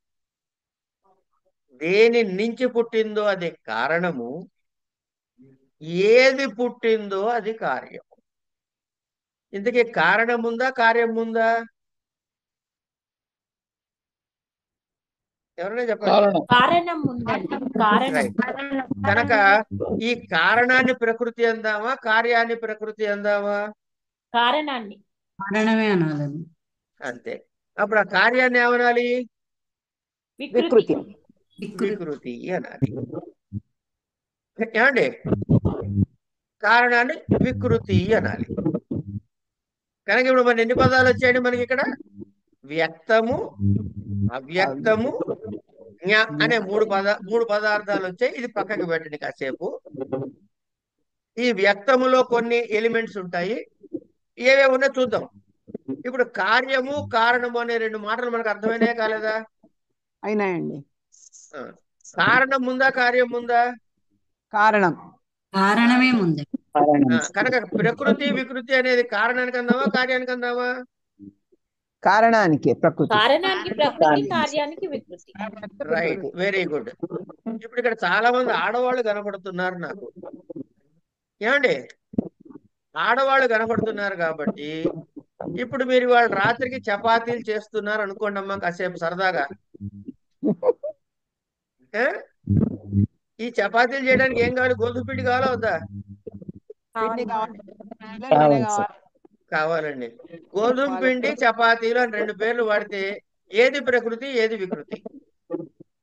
Speaker 1: దేని నుంచి పుట్టిందో అది కారణము, ఏది పుట్టిందో అది కార్యము. ఇంతకీ కారణం ఉందా కార్యం ఉందా? ఎవరైనా చెప్పండి.
Speaker 4: కారణం ఉందండి. కారణం
Speaker 1: రైట్. కనుక ఈ కారణాన్ని ప్రకృతి అందామా, కార్యాన్ని ప్రకృతి అందామా?
Speaker 4: కారణాన్ని
Speaker 5: కారణమే అనాలని.
Speaker 1: అంతే. అప్పుడు ఆ కార్యాన్ని ఏమనాలి?
Speaker 4: వికృతి.
Speaker 1: వికృతి అనాలి. ఏమండి? కారణాన్ని వికృతి అనాలి. కనుక ఇప్పుడు మన ఎన్ని పదాలు వచ్చాయండి మనకి ఇక్కడ? వ్యక్తము, అవ్యక్తము, జ్ఞ అనే మూడు పదార్థాలు వచ్చాయి. ఇది పక్కకి పెట్టండి కాసేపు. ఈ వ్యక్తములో కొన్ని ఎలిమెంట్స్ ఉంటాయి, ఏవే ఉన్నా చూద్దాం. ఇప్పుడు కార్యము కారణము అనే 2 మాటలు మనకు అర్థమైనాయా కాలేదా?
Speaker 2: అయినాయండి.
Speaker 1: కారణం ముందా కార్యం ముందా?
Speaker 2: కారణం.
Speaker 5: కారణమే ముందే.
Speaker 1: కనుక ప్రకృతి వికృతి అనేది కారణానికి అందామా కార్యానికి అందామా?
Speaker 2: కారణానికి ప్రకృతి.
Speaker 4: కారణానికి ప్రకృతి, కార్యానికి వికృతి.
Speaker 1: Right, very good. ఇప్పుడు ఇక్కడ చాలా మంది ఆడవాళ్ళు కనపడుతున్నారు నాకు. ఏమండి? ఆడవాళ్ళు కనపడుతున్నారు కాబట్టి ఇప్పుడు మీరు వాళ్ళు రాత్రికి చపాతీలు చేస్తున్నారు అనుకోండి అమ్మా, కాసేపు సరదాగా. ఏ? ఈ చపాతీలు చేయడానికి ఏం కావాలి? గోధుమ పిండి కావాలా వద్దా?
Speaker 2: పిండి కావాలి, నూనె కావాలి.
Speaker 1: కావాలండి. గోధుమ పిండి చపాతీలు అని 2 పేర్లు వాడితే ఏది ప్రకృతి ఏది వికృతి?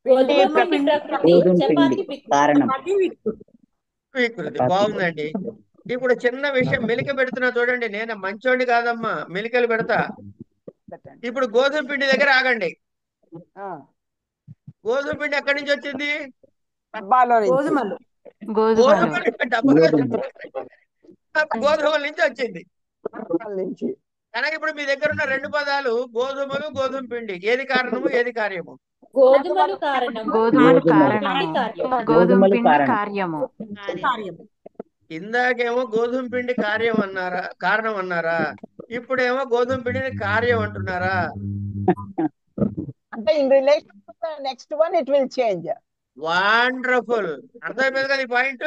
Speaker 4: గోధుమ పిండి ప్రకృతి, చపాతి వికృతి.
Speaker 1: వికృతి. బాగుందండి. ఇప్పుడు చిన్న విషయం మెలిక పెడుతున్నా చూడండి. నేను మంచోడిని కాదమ్మా, మెలికలు పెడతా.
Speaker 2: పెట్టండి.
Speaker 1: ఇప్పుడు గోధుమ పిండి దగ్గర ఆగండి.
Speaker 2: ఆ,
Speaker 1: గోధుమ పిండి ఎక్కడి నుంచి వచ్చింది?
Speaker 2: డబ్బాలో నుంచి.
Speaker 1: గోధుమ డబ్బాలో గోధుమల నుంచి వచ్చింది.
Speaker 2: డబ్బాల నుంచి.
Speaker 1: కనుక ఇప్పుడు మీ దగ్గర ఉన్న 2 పదాలు గోధుమలు, గోధుమ పిండి. ఏది కారణము ఏది కార్యము?
Speaker 4: గోధుమలు కారణం,
Speaker 5: కార్యము.
Speaker 1: ఇందాకేమో గోధుమ పిండి కార్యం అన్నారా, కారణం అన్నారా? ఇప్పుడేమో గోధుమ పిండిని కార్యం అంటున్నారా?
Speaker 2: అంటే in relation to the next one it will change.
Speaker 1: Wonderful. అర్థమైపోయింది కదా ఈ పాయింట్?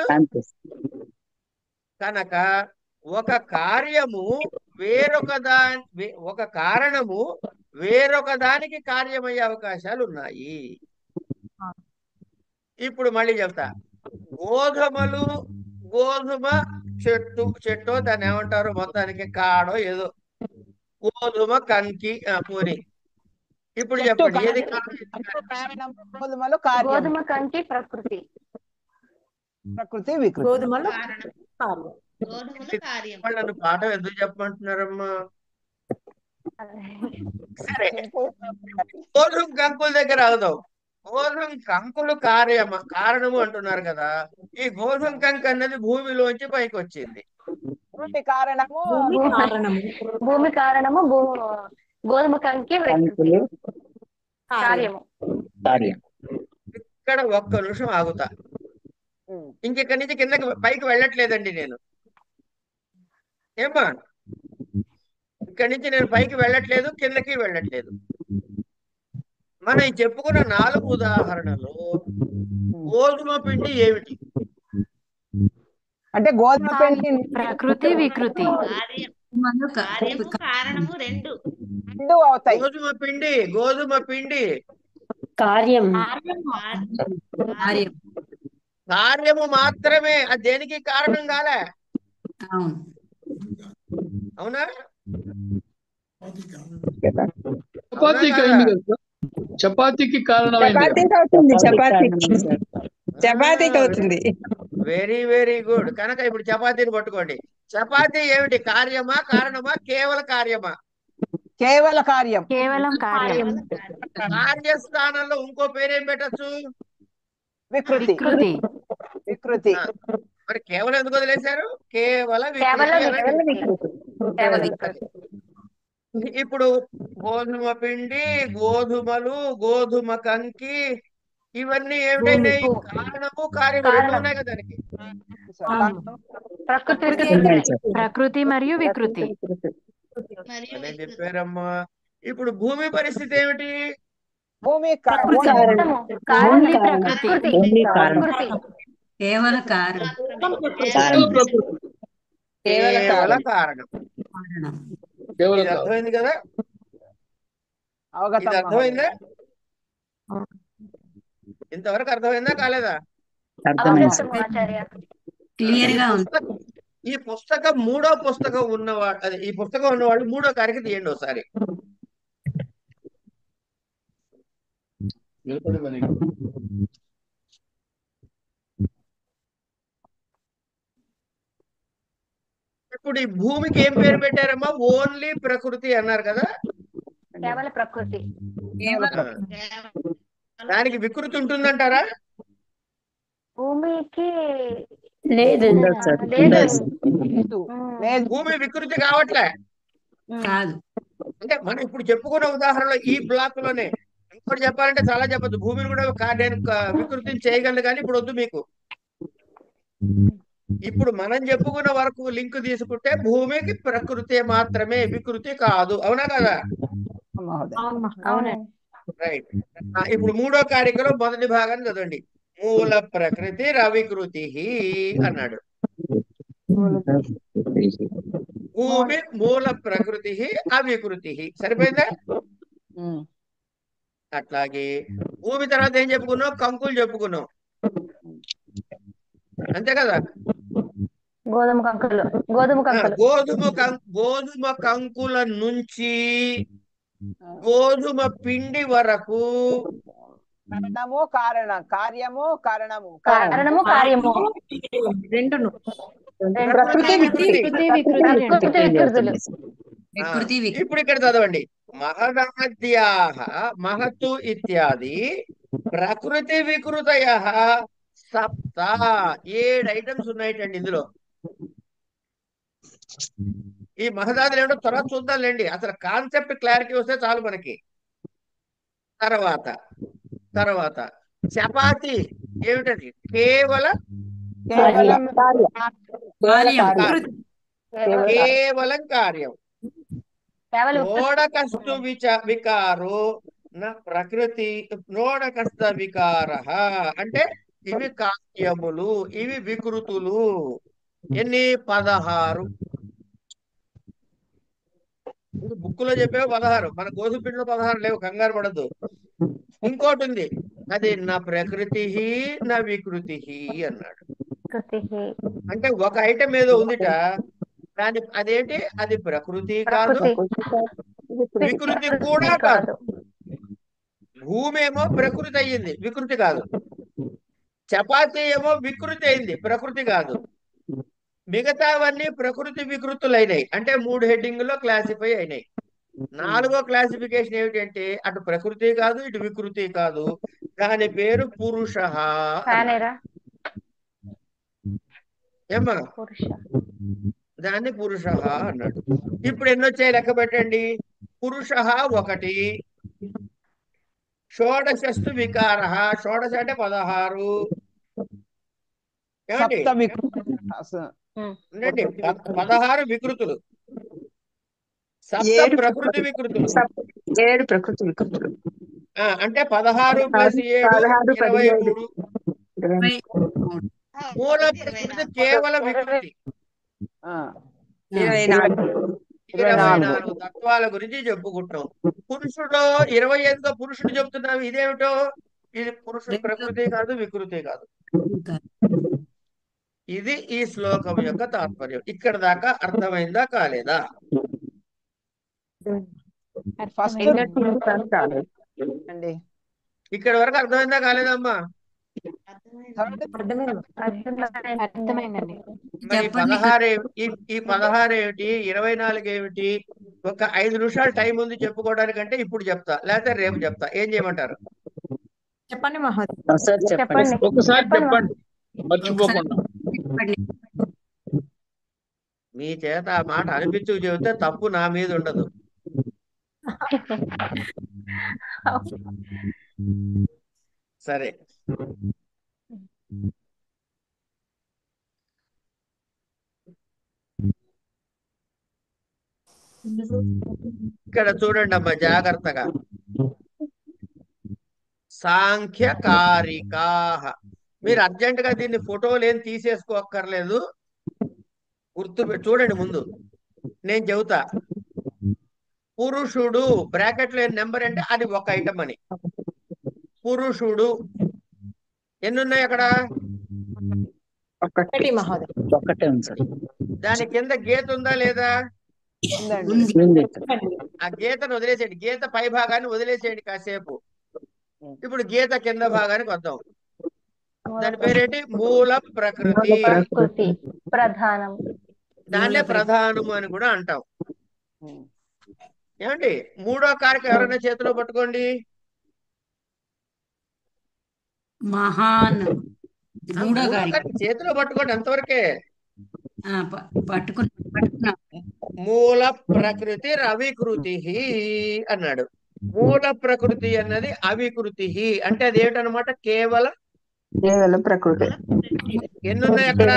Speaker 1: కనుక ఒక కార్యము ఒక కారణము వేరొక దానికి కార్యమయ్యే అవకాశాలు ఉన్నాయి. ఇప్పుడు మళ్ళీ చెప్తా. గోధుమలు, గోధుమ చెట్టు దాన్ని ఏమంటారు మొత్తానికి, కాడో ఏదో, గోధుమ కంకి పోని. ఇప్పుడు
Speaker 2: చెట్టు
Speaker 1: చెప్పండి ఏది
Speaker 2: కారణం, గోధుమలు కార్యం.
Speaker 6: గోధుమ కంకి ప్రకృతి.
Speaker 2: ప్రకృతి వికృతి.
Speaker 7: గోధుమలు
Speaker 8: కారణం.
Speaker 7: కార్యం.
Speaker 8: గోధుమలు కార్యం.
Speaker 1: నన్ను పాఠం ఎందుకు చెప్పమంటున్నారమ్మా? సరే, గోధుమ కంకుల దగ్గర అవుదాం. గోధుమ కంకులు కారణము అంటున్నారు కదా. ఈ గోధుమ కంకి అన్నది భూమిలోంచి పైకి వచ్చింది.
Speaker 2: భూమి కారణము,
Speaker 7: భూమి కారణము.
Speaker 6: భూమి కారణము, గోధుమ కంకి
Speaker 5: కంకులు
Speaker 6: కార్యము.
Speaker 5: కార్యం.
Speaker 1: ఇక్కడ ఒక్క నిమిషం ఆగుతా. ఇంకెక్కడి నుంచి కిందకి పైకి వెళ్ళట్లేదండి నేను. ఏమ్మా, ఇక్కడి నుంచి నేను పైకి వెళ్ళట్లేదు, కిందకి వెళ్ళట్లేదు. మనం చెప్పుకున్న 4 ఉదాహరణలు గోధుమ పిండి ఏమిటి?
Speaker 2: అంటే గోధుమ పిండి
Speaker 5: ప్రకృతి వికృతి.
Speaker 8: కార్యము కారణము రెండు
Speaker 2: అవుతాయి.
Speaker 1: గోధుమ పిండి
Speaker 4: కార్యం.
Speaker 5: కార్యం.
Speaker 1: కార్యము మాత్రమే, అది దేనికి కారణం కాలే.
Speaker 5: అవును.
Speaker 1: అవునా?
Speaker 9: చపాతీకి అయింది కదా, చపాతీకి కారణమైంది.
Speaker 2: చపాతీకి అవుతుంది.
Speaker 1: Very very good. కనుక ఇప్పుడు చపాతీని పట్టుకోండి. చపాతీ ఏమిటి? కార్యమా, కారణమా, కేవల కార్యమా?
Speaker 2: కేవల కార్యం.
Speaker 5: కేవలం కార్యం.
Speaker 1: కార్యస్థానంలో ఇంకో పేరేం పెట్టచ్చు?
Speaker 2: వికృతి.
Speaker 5: వికృతి.
Speaker 2: వికృతి.
Speaker 1: మరి కేవలం ఎందుకు వదిలేశారు? కేవల
Speaker 6: కేవలం
Speaker 1: వికృతి.
Speaker 6: వికృతి.
Speaker 1: ఇప్పుడు గోధుమ పిండి, గోధుమలు, గోధుమ కంకి, ఇవన్నీ ఏమిటైనాయి? కారణము కార్యము రెండు ఉన్నాయి కదా దానికి.
Speaker 5: ప్రకృతి మరియు వికృతి.
Speaker 8: మరియు
Speaker 1: అదే చెప్పారమ్మా. ఇప్పుడు భూమి పరిస్థితి ఏమిటి?
Speaker 2: భూమి
Speaker 5: ఓన్లీ ప్రకృతి.
Speaker 7: కేవల కారణం.
Speaker 1: కేవల కారణం.
Speaker 9: కేవలం
Speaker 1: ఇది అర్థమైంది కదా? ఇది
Speaker 2: అవగతం.
Speaker 1: అర్థమైందా? ఇంతవరకు అర్థమైందా కాలేదా?
Speaker 6: ఆచార్య.
Speaker 7: క్లియర్ గా ఉంది.
Speaker 1: ఈ పుస్తకం మూడో పుస్తకం ఉన్నవాడు, అదే ఈ పుస్తకం ఉన్నవాడు మూడో కారికి తీయండి ఒకసారి. ఇప్పుడు ఈ భూమికి ఏం పేరు పెట్టారమ్మా? ఓన్లీ ప్రకృతి అన్నారు కదా.
Speaker 6: కేవల ప్రకృతి.
Speaker 1: దానికి వికృతి ఉంటుందంటారా?
Speaker 6: భూమికి
Speaker 4: లేదు.
Speaker 1: భూమి వికృతి కావట్లే.
Speaker 7: కాదు.
Speaker 1: అంటే మనం ఇప్పుడు చెప్పుకున్న ఉదాహరణలో ఈ బ్లాక్ లోనే ఇంకోటి చెప్పాలంటే చాలా చెప్పదు. భూమిని కూడా నేను వికృతిని చేయగలను, కానీ ఇప్పుడు వద్దు మీకు. ఇప్పుడు మనం చెప్పుకున్న వరకు లింక్ తీసుకుంటే భూమికి ప్రకృతి మాత్రమే, వికృతి కాదు. అవునా కదా?
Speaker 6: అవునండి.
Speaker 1: రైట్. ఇప్పుడు మూడో కారికలో మొదటి భాగాన్ని చదవండి. మూల ప్రకృతి రవికృతి అన్నాడు. భూమి మూల ప్రకృతి అవికృతి. సరిపోయిందా? అట్లాగే భూమి తర్వాత ఏం చెప్పుకున్నాం? కంకులు చెప్పుకున్నాం. అంతే కదా?
Speaker 6: గోధుమ కంకులు.
Speaker 1: గోధుమ కంకుల నుంచి గోధుమ పిండి వరకు
Speaker 2: కారణము కార్యము కారణము
Speaker 6: కార్యము
Speaker 7: రెండును.
Speaker 1: ప్రకృతి వికృతి.
Speaker 7: వికృతి
Speaker 1: ఇప్పుడు ఇక్కడ చదవండి. మహదాద్యాః మహతు ఇత్యాది ప్రకృతి వికృతయః సప్త. 7 ఐటమ్స్ ఉన్నాయిటండి ఇందులో. ఈ మహదాదులు ఏమిటో తర్వాత చూద్దాంలేండి. అసలు కాన్సెప్ట్ క్లారిటీ వస్తే చాలు మనకి. తర్వాత చపాతి ఏమిటది? కేవలం కార్యం. నోడకస్తు వికారో నా ప్రకృతి నోడకస్త వికార అంటే ఇవి కార్యములు, ఇవి వికృతులు. ఎన్ని? 16. బుక్ లో చెప్పేవి 16. మన గోధుమ పిండిలో 16 లేవు, కంగారు పడద్దు. ఇంకోటి ఉంది, అది నా ప్రకృతి నా వికృతి అన్నాడు. అంటే ఒక ఐటమ్ ఏదో ఉందిట, దాని అదేంటి, అది ప్రకృతి కాదు, వికృతి కూడా కాదు. భూమి ఏమో ప్రకృతి అయ్యింది, వికృతి కాదు. చపాతీ ఏమో వికృతి అయింది, ప్రకృతి కాదు. మిగతావన్నీ ప్రకృతి వికృతులు అయినాయి. అంటే 3 హెడ్డింగ్లో క్లాసిఫై అయినాయి. 4వ క్లాసిఫికేషన్ ఏమిటంటే అటు ప్రకృతి కాదు, ఇటు వికృతి కాదు. దాని పేరు పురుష. ఏమ్మా, దాన్ని పురుష అన్నాడు. ఇప్పుడు ఎన్నొచ్చాయి లెక్క పెట్టండి. పురుష 1, షోడశస్తు వికార, షోడశ అంటే 16. ఏమండి? 16 వికృతులు, 7 ప్రకృతి వికృతులు.
Speaker 10: 7 ప్రకృతి వికృతులు
Speaker 1: అంటే 16 + 7 23. మూల ప్రకృతి కేవల వికృతి. 24 తత్వాల గురించి చెప్పుకుంటాం. పురుషుడు 25గా పురుషుడు చెప్తున్నాం. ఇదేమిటో, ఇది పురుషుడు ప్రకృతి కాదు, వికృతి కాదు. ఇది ఈ శ్లోకం యొక్క తాత్పర్యం. ఇక్కడ దాకా అర్థమైందా కాలేదా? ఇక్కడ వరకు అర్థమైందా కాలేదమ్మా?
Speaker 5: అర్థమైందండి.
Speaker 1: మరి 16 ఈ 16 ఏమిటి, 24 ఏమిటి? ఒక 5 నిమిషాలు టైం ఉంది చెప్పుకోవడానికంటే ఇప్పుడు చెప్తా, లేకపోతే రేపు చెప్తా. ఏం చేయమంటారు?
Speaker 7: చెప్పండి మహోదయ.
Speaker 10: చెప్పండి.
Speaker 9: ఒకసారి చెప్పండి మర్చిపోకుండా.
Speaker 1: మీ చేత ఆ మాట అనిపించుకు చెబితే తప్పు నా మీద ఉండదు. సరే, ఇక్కడ చూడండి అమ్మా జాగ్రత్తగా. సాంఖ్యకారికా. మీరు అర్జెంట్ గా దీన్ని ఫోటోలు ఏం తీసేసుకోక్కర్లేదు, చూడండి ముందు నేను చెబుతా. పురుషుడు బ్రాకెట్ లో నెంబర్ అంటే అది ఒక ఐటమ్ అని. పురుషుడు ఎన్ని ఉన్నాయి అక్కడ?
Speaker 7: ఒకటి మహోదయ.
Speaker 10: ఒకటే ఉంది సార్.
Speaker 1: దాని కింద గీత ఉందా లేదా? ఆ గీతను వదిలేసేయండి, గీత పై భాగాన్ని వదిలేసేయండి కాసేపు. ఇప్పుడు గీత కింద భాగానికి వద్దాం. దాని పేరేంటి? మూల ప్రకృతి.
Speaker 6: ప్రధానం.
Speaker 1: దాన్నే ప్రధానము అని కూడా అంటాం. ఏమండి? 3వ కారకం ఎవరైనా చేతిలో పట్టుకోండి.
Speaker 7: మహాన్.
Speaker 1: చేతిలో పట్టుకోండి, అంతవరకే.
Speaker 7: పట్టుకున్నా.
Speaker 1: మూల ప్రకృతి అవికృతి అన్నాడు. మూల ప్రకృతి అన్నది అవికృతి అంటే అది ఏమిటనమాట? కేవలం
Speaker 10: ప్రకృతి.
Speaker 1: ఎన్ని ఉన్నాయి అక్కడ?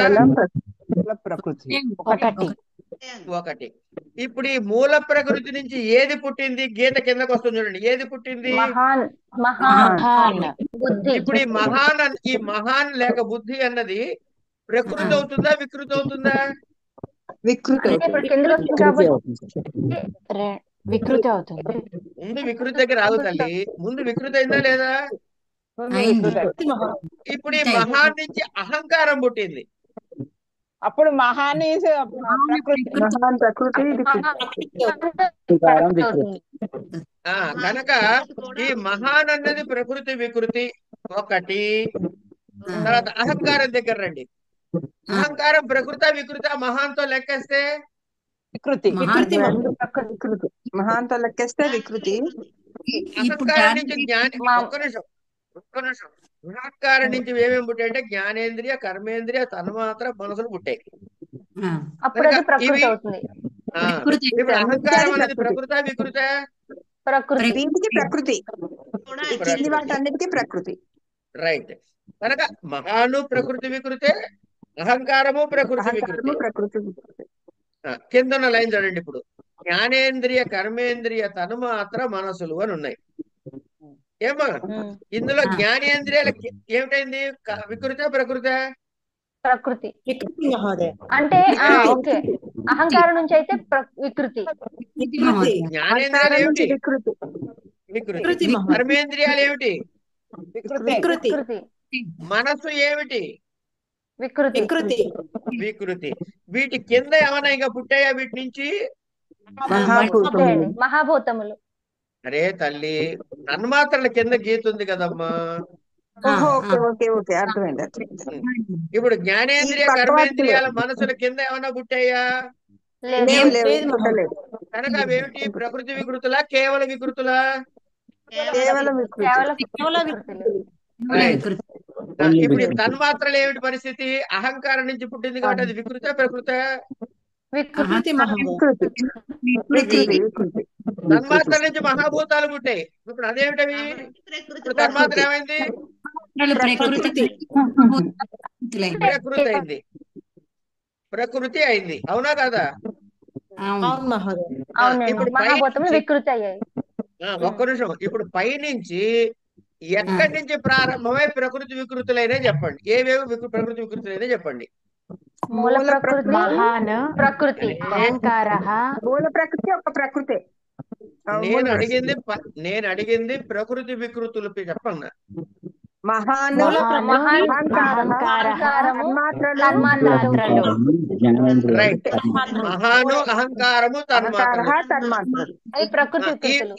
Speaker 2: ప్రకృతి
Speaker 1: ఒకటి. ఇప్పుడు ఈ మూల ప్రకృతి నుంచి ఏది పుట్టింది? గీత కిందకు వస్తుంది చూడండి, ఏది పుట్టింది? ఇప్పుడు ఈ మహాన్ లేక బుద్ధి అన్నది ప్రకృతి అవుతుందా, వికృతి అవుతుందా?
Speaker 10: వికృతి.
Speaker 5: వికృతి అవుతుంది.
Speaker 1: ముందు వికృతి దగ్గర ఆగు తల్లి, ముందు వికృతి అయిందా లేదా? ఇప్పుడు ఈ మహాన్ నుంచి అహంకారం పుట్టింది.
Speaker 2: అప్పుడు మహాన్ ప్రకృతి.
Speaker 1: కనుక ఈ మహాన్ అన్నది ప్రకృతి వికృతి ఒకటి. తర్వాత అహంకారం దగ్గర రండి. అహంకారం ప్రకృత వికృత? మహాన్తో లెక్కేస్తే
Speaker 2: వికృతి.
Speaker 10: మహాన్తో లెక్కేస్తే వికృతి.
Speaker 1: అహంకారం నుంచి ఒక్క నిమిషం. అహంకారం నుంచి ఏమేమి పుట్టాయి అంటే జ్ఞానేంద్రియ, కర్మేంద్రియ, తన్మాత్ర, మనసులు పుట్టాయి. ఇప్పుడు అహంకారం అనేది ప్రకృత వికృత?
Speaker 10: ప్రకృతి. వాటన్నిటికీ ప్రకృతి.
Speaker 1: రైట్. కనుక మహాను ప్రకృతి వికృతే, అహంకారము ప్రకృతి వికృతి. కిందన్న లైన్ చూడండి. ఇప్పుడు జ్ఞానేంద్రియ, కర్మేంద్రియ, తన్మాత్ర, మనసులు అని ఉన్నాయి. ఏమా ఇందులో జ్ఞానేంద్రియాల ఏమిటైంది? వికృత ప్రకృత?
Speaker 6: ప్రకృతి. అంటే ఓకే, అహంకారం నుంచి అయితే వికృతి.
Speaker 1: జ్ఞానేంద్రియాలు ఏమిటి? వికృతి. కర్మేంద్రియాలు ఏమిటి?
Speaker 10: వికృతి.
Speaker 6: వికృతి.
Speaker 1: మనసు ఏమిటి?
Speaker 6: వికృతి.
Speaker 1: వికృతి. వీటి కింద ఏమైనా ఇంకా పుట్టాయా వీటి నుంచి?
Speaker 6: ఉంటాయండి. మహాభూతములు.
Speaker 1: అరే తల్లి, తన్మాత్రల కింద గీత ఉంది కదమ్మా.
Speaker 10: ఓకే అర్థమైంది.
Speaker 1: ఇప్పుడు జ్ఞానేంద్రియ కర్మేంద్రియాల మనసుల కింద ఏమైనా పుట్టాయా?
Speaker 10: లేదు.
Speaker 1: కనుక అవేమిటి? ప్రకృతి వికృతులా కేవల వికృతులా?
Speaker 10: కేవలం
Speaker 6: వికృతులు.
Speaker 1: ఇప్పుడు ఈ తన్మాత్రలు ఏమిటి పరిస్థితి? అహంకారం నుంచి పుట్టింది కాబట్టి అది వికృత ప్రకృత?
Speaker 6: వికృతి.
Speaker 1: తన్మాత్రల నుంచి మహాభూతాలు పుట్టాయి. ఇప్పుడు అదేమిటవి? ఇప్పుడు తన్మాత్ర ఏమైంది? ప్రకృతి అయింది. అవునా కదా?
Speaker 6: అవునండి. మహాభూతములు వికృతి అయ్యాయి.
Speaker 1: ఒక్క నిమిషం. ఇప్పుడు పైనుంచి ఎక్కడి నుంచి ప్రారంభమై ప్రకృతి వికృతులైనా చెప్పండి. ఏవేవి ప్రకృతి వికృతులైనా చెప్పండి.
Speaker 6: మూల ప్రకృతి,
Speaker 5: మహాన్
Speaker 6: ప్రకృతి,
Speaker 5: అహంకార,
Speaker 10: మూల ప్రకృతి ఒక ప్రకృతే.
Speaker 1: నేను అడిగింది ప్రకృతి వికృతులు చెప్పండి.
Speaker 10: మహాను
Speaker 1: రైట్. మహాను అహంకారము తన్మాత్రలు.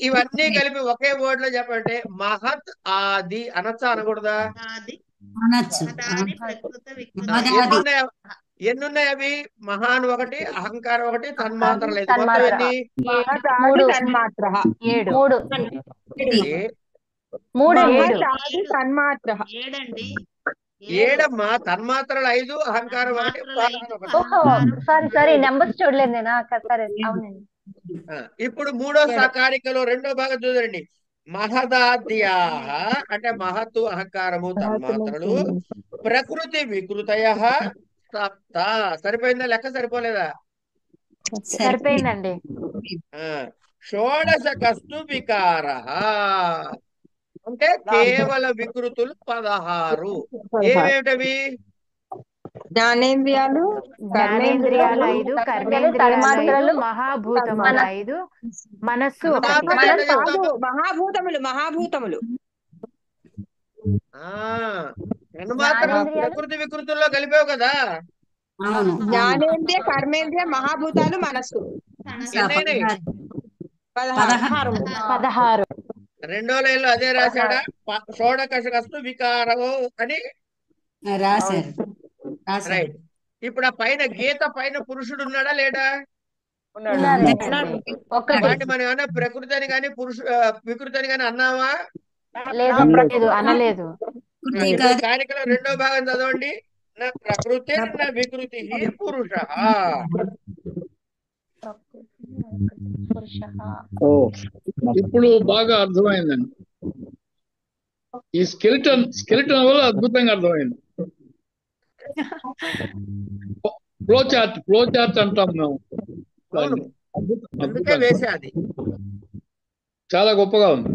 Speaker 1: ఇవన్నీ కలిపి ఒకే వర్డ్ లో చెప్పంటే మహత్ ఆది అనొచ్చా అనకూడదా? ఎన్నున్నాయి అవి? మహాన్ ఒకటి, అహంకారం ఒకటి, తన్మాత్ర లేదు. మొత్తం ఎన్ని? ఏడమ్మా. తన్మాత్రలు 5, అహంకారం 1.
Speaker 6: సారీ నెంబర్స్ చూడలేదు నేను. అవునండి.
Speaker 1: ఇప్పుడు మూడో సాకారికలో రెండో భాగం చూడండి. మహదాద్యాహ అంటే మహత్తు, అహంకారము, తన్మాత్రలు, ప్రకృతి వికృతయ సప్త. సరిపోయిందా? లెక్క సరిపోలేదా?
Speaker 5: సరిపోయిందండి.
Speaker 1: షోడశ కస్తు వికార అంటే కేవల వికృతులు 16. ఏమేమిటవి?
Speaker 10: జ్ఞానేంద్రియాలు,
Speaker 5: 5, కర్మేంద్రియాలు, మహాభూతములు 5, మనస్సు 1.
Speaker 10: మహాభూతములు
Speaker 1: ప్రకృతి వికృతుల్లో కలిపావు కదా.
Speaker 10: జ్ఞానేంద్రియ, కర్మేంద్రియ, మహాభూతాలు, మనస్సు
Speaker 5: 16.
Speaker 1: రెండో లైన్ లో అదే రాశాడా? షోడశ వికారము అని
Speaker 7: రాశారు.
Speaker 1: రైట్. ఇప్పుడు ఆ పైన గీత పైన పురుషుడు ఉన్నాడా లేడా? వాటి మనం ఏమన్నా ప్రకృతి అని కానీ వికృతి అని కానీ అన్నావా?
Speaker 5: అనలేదు.
Speaker 1: కారికలో రెండో భాగం చదవండి. నా ప్రకృతి నా వికృతి పురుష.
Speaker 9: ఇప్పుడు బాగా అర్థమైందండి. ఈ స్కెలిటన్ వల్ల అద్భుతంగా అర్థమైంది. ఫ్లో చార్ట్ అంటాం మేము.
Speaker 1: అందుకే వేసేది.
Speaker 9: చాలా గొప్పగా ఉంది.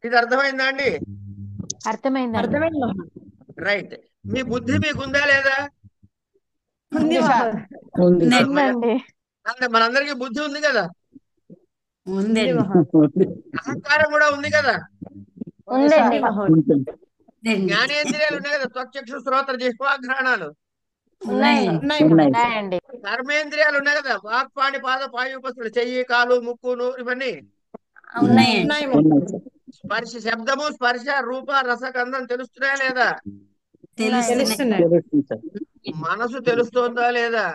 Speaker 1: ఇది అర్థమైందా అండి?
Speaker 5: అర్థమైంది.
Speaker 1: రైట్. మీ బుద్ధి మీకుందా లేదా? మనందరికీ బుద్ధి ఉంది కదా. అహంకారం కూడా ఉంది కదా. జ్ఞానేంద్రియాలు ఉన్నాయి కదా. త్వచక్షు శ్రోత్ర జిహ్వాఘ్రాణాలు. కర్మేంద్రియాలు ఉన్నాయి కదా. వాక్పాణి పాద పాయుపస్తులు, చెయ్యి, కాలు, ముక్కు, నోరు, ఇవన్నీ. స్పర్శ, శబ్దము, స్పర్శ, రూప, రసగంధం తెలుస్తున్నాయా లేదా? మనసు తెలుస్తోందా లేదా?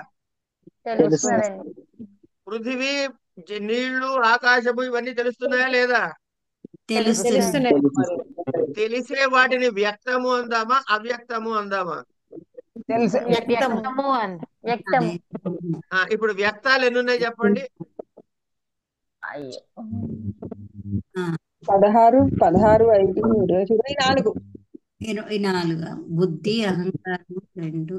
Speaker 1: పృథివీ, నీళ్లు, ఆకాశము ఇవన్నీ తెలుస్తున్నాయా లేదా? తెలిసే వాటిని వ్యక్తము అందామా అవ్యక్తము అందామా? ఇప్పుడు వ్యక్తాలు ఎన్ని ఉన్నాయి చెప్పండి?
Speaker 10: 16, 5, 24.
Speaker 7: 24. బుద్ధి, అహంకారం 2.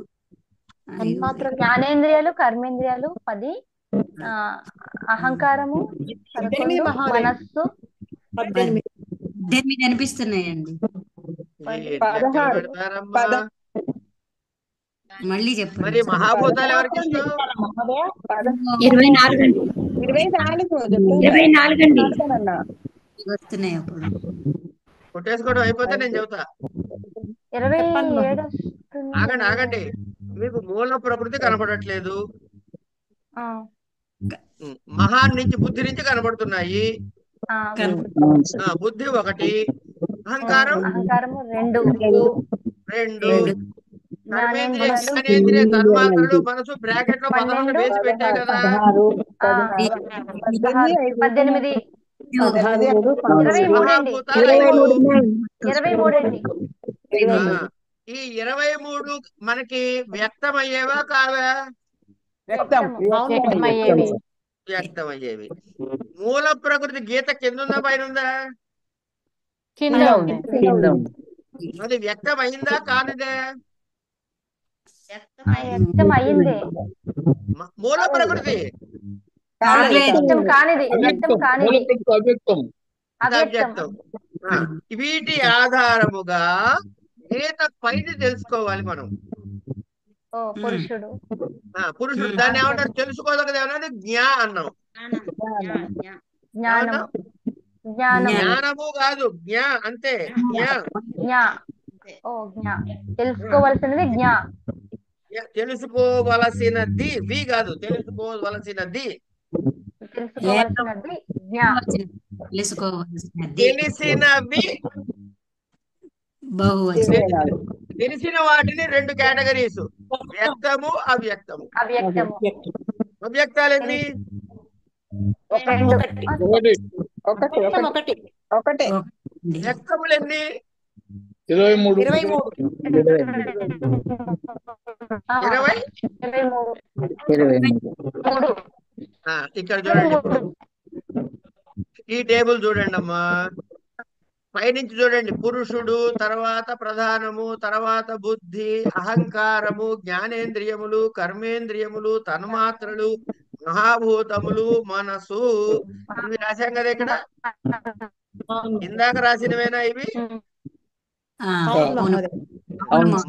Speaker 6: జ్ఞానేంద్రియాలు, కర్మేంద్రియాలు 10, అహంకారము 11, మనస్సు
Speaker 7: 18 అనిపిస్తున్నాయండి. మళ్ళీ చెప్పండి.
Speaker 1: మరి మహాభూతాలు ఎవరికి ఇష్టం?
Speaker 7: 24 వస్తున్నాయి అప్పుడు.
Speaker 1: కొట్టేసుకోవడం అయిపోతే నేను చెబుతా.
Speaker 6: 27
Speaker 1: ఆగండి ఆగండి, మీకు మూల ప్రకృతి కనపడట్లేదు, మహాన్ నుంచి బుద్ధి నుంచి కనబడుతున్నాయి. బుద్ధి 1, అహంకారం
Speaker 6: అహంకారము 2,
Speaker 1: 2, జ్ఞానేంద్రియ తన్మాత్రలు మనసు బ్రాకెట్ లో 11 వేసి పెట్టా కదా.
Speaker 6: 18, 23 అండి.
Speaker 1: ఈ 23 మనకి వ్యక్తమయ్యేవా కావా? వ్యక్తమయ్యేవి. మూల ప్రకృతి గీత కింద ఉందా పైన ఉందా? అది వ్యక్తమైందా కానిదే?
Speaker 6: వ్యక్తమైంది.
Speaker 1: మూల ప్రకృతి అవ్యక్తం. వీటి ఆధారముగా గీత పైన తెలుసుకోవాలి మనం.
Speaker 6: పురుషుడు
Speaker 1: పురుషుడు దాన్ని ఏమంటారు? తెలుసుకోదగ్గది ఏమన్నా జ్ఞా అన్నాం. జ్ఞానము కాదు, జ్ఞా అంతే.
Speaker 6: తెలుసుకోవలసినది జ్ఞా.
Speaker 1: తెలుసుకోవలసినది వి కాదు, తెలుసుకోవలసినది. తెలిసినవి తెలిసిన వాటిని 2 కేటగిరీస్, వ్యక్తము అవ్యక్తము. అవ్యక్తాలు ఎన్ని? వ్యక్తములు ఎన్ని?
Speaker 9: 23.
Speaker 1: 20. ఇక్కడ చూడండి, ఇప్పుడు ఈ టేబుల్ చూడండి అమ్మా, పైనుంచి చూడండి. పురుషుడు, తర్వాత ప్రధానము, తర్వాత బుద్ధి, అహంకారము, జ్ఞానేంద్రియములు, కర్మేంద్రియములు, తన్మాత్రలు, మహాభూతములు, మనసు. ఇవి రాశాం కదా ఇక్కడ, ఇందాక రాసినవేనా ఇవి?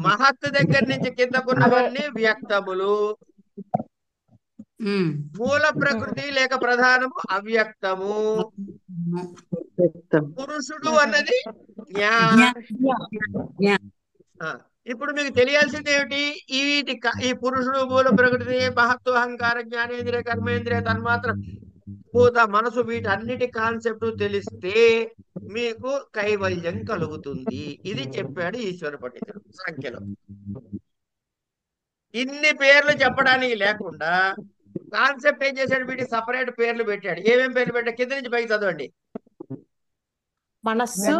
Speaker 1: మహత్తు దగ్గర నుంచి కిందకున్నవన్నీ వ్యక్తములు. మూల ప్రకృతి లేక ప్రధానము అవ్యక్తము. పురుషుడు అన్నది ఇప్పుడు మీకు తెలియాల్సింది ఏమిటి? ఈ పురుషుడు, మూల ప్రకృతి, మహత్తు, అహంకార, జ్ఞానేంద్రియ, కర్మేంద్రియ, తన్మాత్రం, భూత, మనసు, వీటన్నిటి కాన్సెప్ట్ తెలిస్తే మీకు కైవల్యం కలుగుతుంది. ఇది చెప్పాడు ఈశ్వర పండితుడు సంఖ్యలో. ఇన్ని పేర్లు చెప్పడానికి లేకుండా కాన్సెప్ట్ ఏం చేశాడు? వీటి సపరేట్ పేర్లు పెట్టాడు. ఏమేం పేర్లు పెట్టాడు? కింద నుంచి పైకి చదవండి.
Speaker 5: మనస్సు,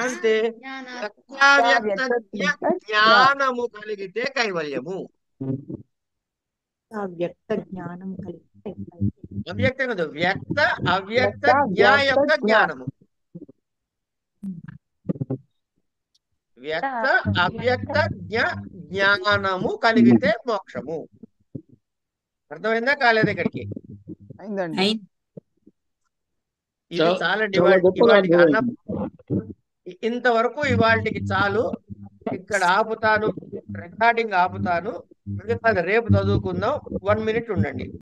Speaker 1: అంతే. జ్ఞానము కలిగితే కైవల్యము.
Speaker 5: అవ్యక్త జ్ఞానం కలిగితే
Speaker 1: అవ్యక్తం కాదు, వ్యక్త అవ్యక్త జ్ఞా యొక్క జ్ఞానము. వ్యక్త అవ్యక్త జ్ఞానము కలిగితే మోక్షము. అర్థమైందా కాలేదు? ఇక్కడికి ఇది చాలండి. ఇంతవరకు ఇవాళకి చాలు. ఇక్కడ ఆపుతాను, రికార్డింగ్ ఆపుతాను. రేపు చదువుకుందాం. 1 minute ఉండండి.